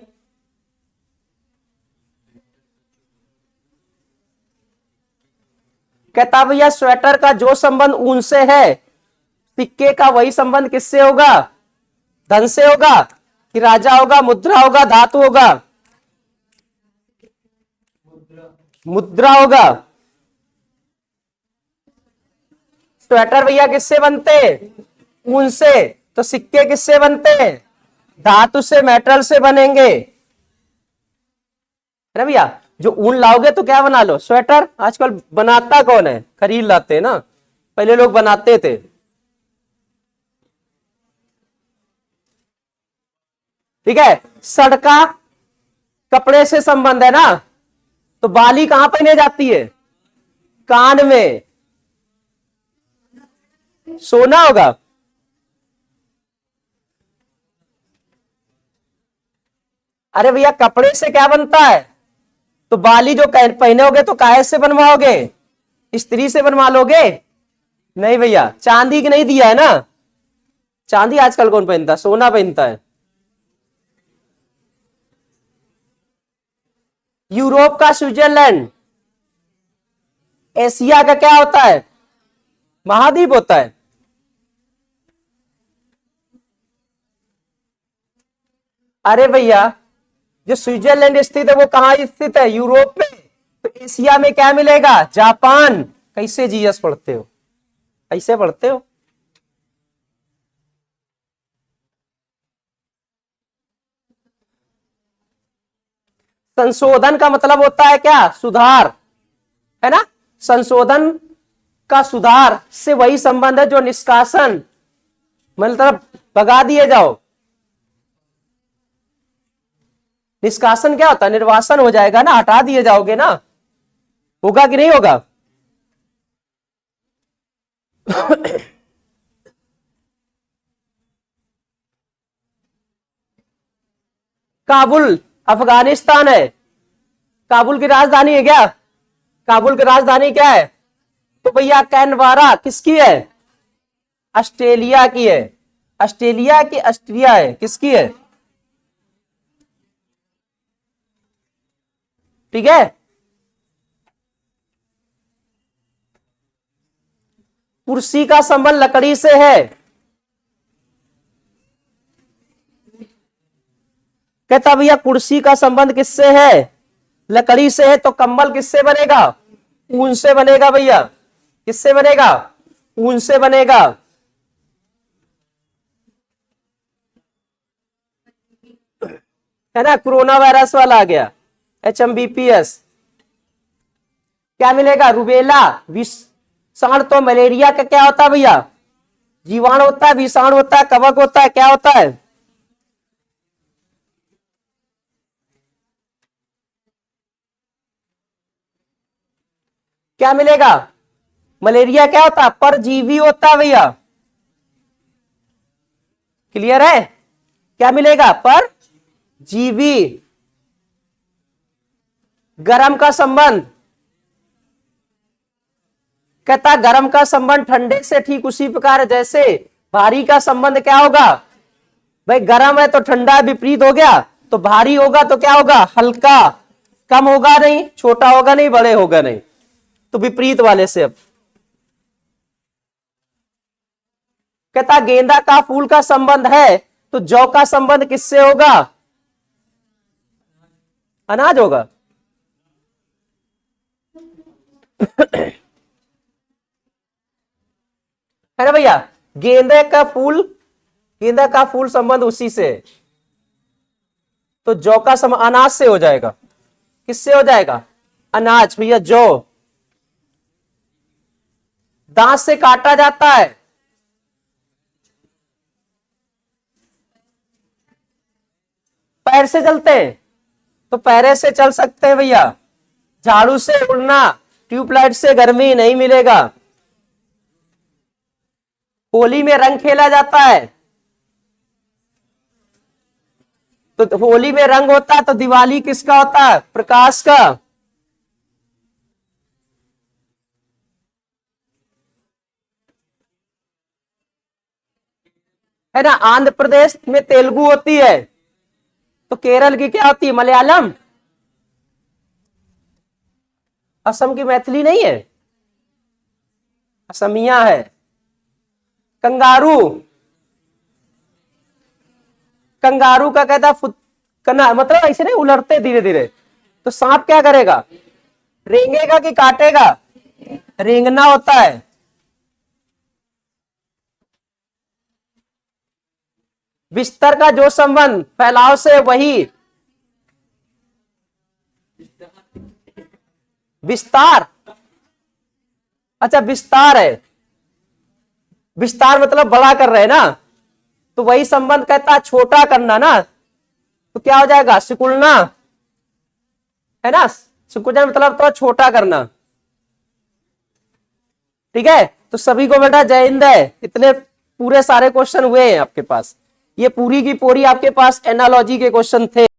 कहता भैया स्वेटर का जो संबंध ऊन से है, सिक्के का वही संबंध किससे होगा, धन से होगा कि राजा होगा, मुद्रा होगा, धातु होगा, मुद्रा होगा। स्वेटर भैया किससे बनते, ऊन से। तो सिक्के किससे बनते हैं, धातु से, मेटल से बनेंगे, है ना भैया। जो ऊन लाओगे तो क्या बना लो, स्वेटर। आजकल बनाता कौन है, खरीद लाते हैं ना, पहले लोग बनाते थे। ठीक है। सड़का कपड़े से संबंध है ना, तो बाली कहां पहने जाती है? कान में। सोना होगा। अरे भैया कपड़े से क्या बनता है? तो बाली जो पहनोगे तो काहे से बनवाओगे? स्त्री से बनवा लोगे? नहीं भैया, चांदी की नहीं दिया है ना। चांदी आजकल कौन पहनता है? सोना पहनता है। यूरोप का स्विट्जरलैंड। एशिया का क्या होता है? महाद्वीप होता है। अरे भैया जो स्विट्जरलैंड स्थित है वो कहां स्थित है? यूरोप में। तो एशिया में क्या मिलेगा? जापान। कैसे जीएस पढ़ते हो? कैसे पढ़ते हो? संशोधन का मतलब होता है क्या? सुधार, है ना। संशोधन का सुधार से वही संबंध है जो निष्कासन, मतलब भगा दिए जाओ। निष्कासन क्या होता है? निर्वासन हो जाएगा ना, हटा दिए जाओगे ना। होगा कि नहीं होगा? काबुल अफगानिस्तान है। काबुल की राजधानी है क्या? काबुल की राजधानी क्या है? तो भैया कैनबरा किसकी है? ऑस्ट्रेलिया की है। ऑस्ट्रेलिया की ऑस्ट्रिया है, किसकी है? ठीक है। कुर्सी का संबंध लकड़ी से है। कहता भैया कुर्सी का संबंध किससे है? लकड़ी से है। तो कंबल किससे बनेगा? ऊन से बनेगा भैया। किससे बनेगा? ऊन से बनेगा। है ना, कोरोना वायरस वाला आ गया, HMBPS। क्या मिलेगा? रुबेला विषाणु। तो मलेरिया का क्या होता है भैया? जीवाणु होता है, विषाणु होता है, कवक होता है, क्या होता है? क्या मिलेगा? मलेरिया क्या होता है? परजीवी होता है भैया। क्लियर है? क्या मिलेगा? परजीवी। गरम का संबंध, कहता गरम का संबंध ठंडे से ठीक उसी प्रकार जैसे भारी का संबंध क्या होगा? भाई गरम है तो ठंडा विपरीत हो गया, तो भारी होगा तो क्या होगा? हल्का। कम होगा नहीं, छोटा होगा नहीं, बड़े होगा नहीं, तो विपरीत वाले से। अब कहता गेंदा का फूल का संबंध है तो जौ का संबंध किससे होगा? अनाज होगा। है ना भैया। गेंदा का फूल संबंध उसी से, तो जौ का संबंध अनाज से हो जाएगा। किससे हो जाएगा? अनाज भैया, जौ। दांत से काटा जाता है, पैर से चलते हैं तो पैरे से चल सकते हैं भैया। झाड़ू से उड़ना, ट्यूबलाइट से गर्मी नहीं मिलेगा। होली में रंग खेला जाता है, तो होली में रंग होता है, तो दिवाली किसका होता है? प्रकाश का। है ना। आंध्र प्रदेश में तेलुगु होती है, तो केरल की क्या होती है? मलयालम। असम की मैथिली नहीं है, असमिया है। कंगारू, कंगारू का कहता करना मतलब ऐसे नहीं, उलटते धीरे धीरे। तो सांप क्या करेगा? रेंगेगा कि काटेगा? रेंगना होता है। बिस्तर का जो संबंध फैलाव से, वही विस्तार। अच्छा विस्तार है, विस्तार मतलब बड़ा कर रहे हैं ना, तो वही संबंध कहता है छोटा करना ना, तो क्या हो जाएगा? सिकुड़ना। है ना, संकुचन मतलब तो छोटा करना। ठीक है, तो सभी को बेटा जय हिंद है। इतने पूरे सारे क्वेश्चन हुए हैं आपके पास, ये पूरी की पूरी आपके पास एनालॉजी के क्वेश्चन थे।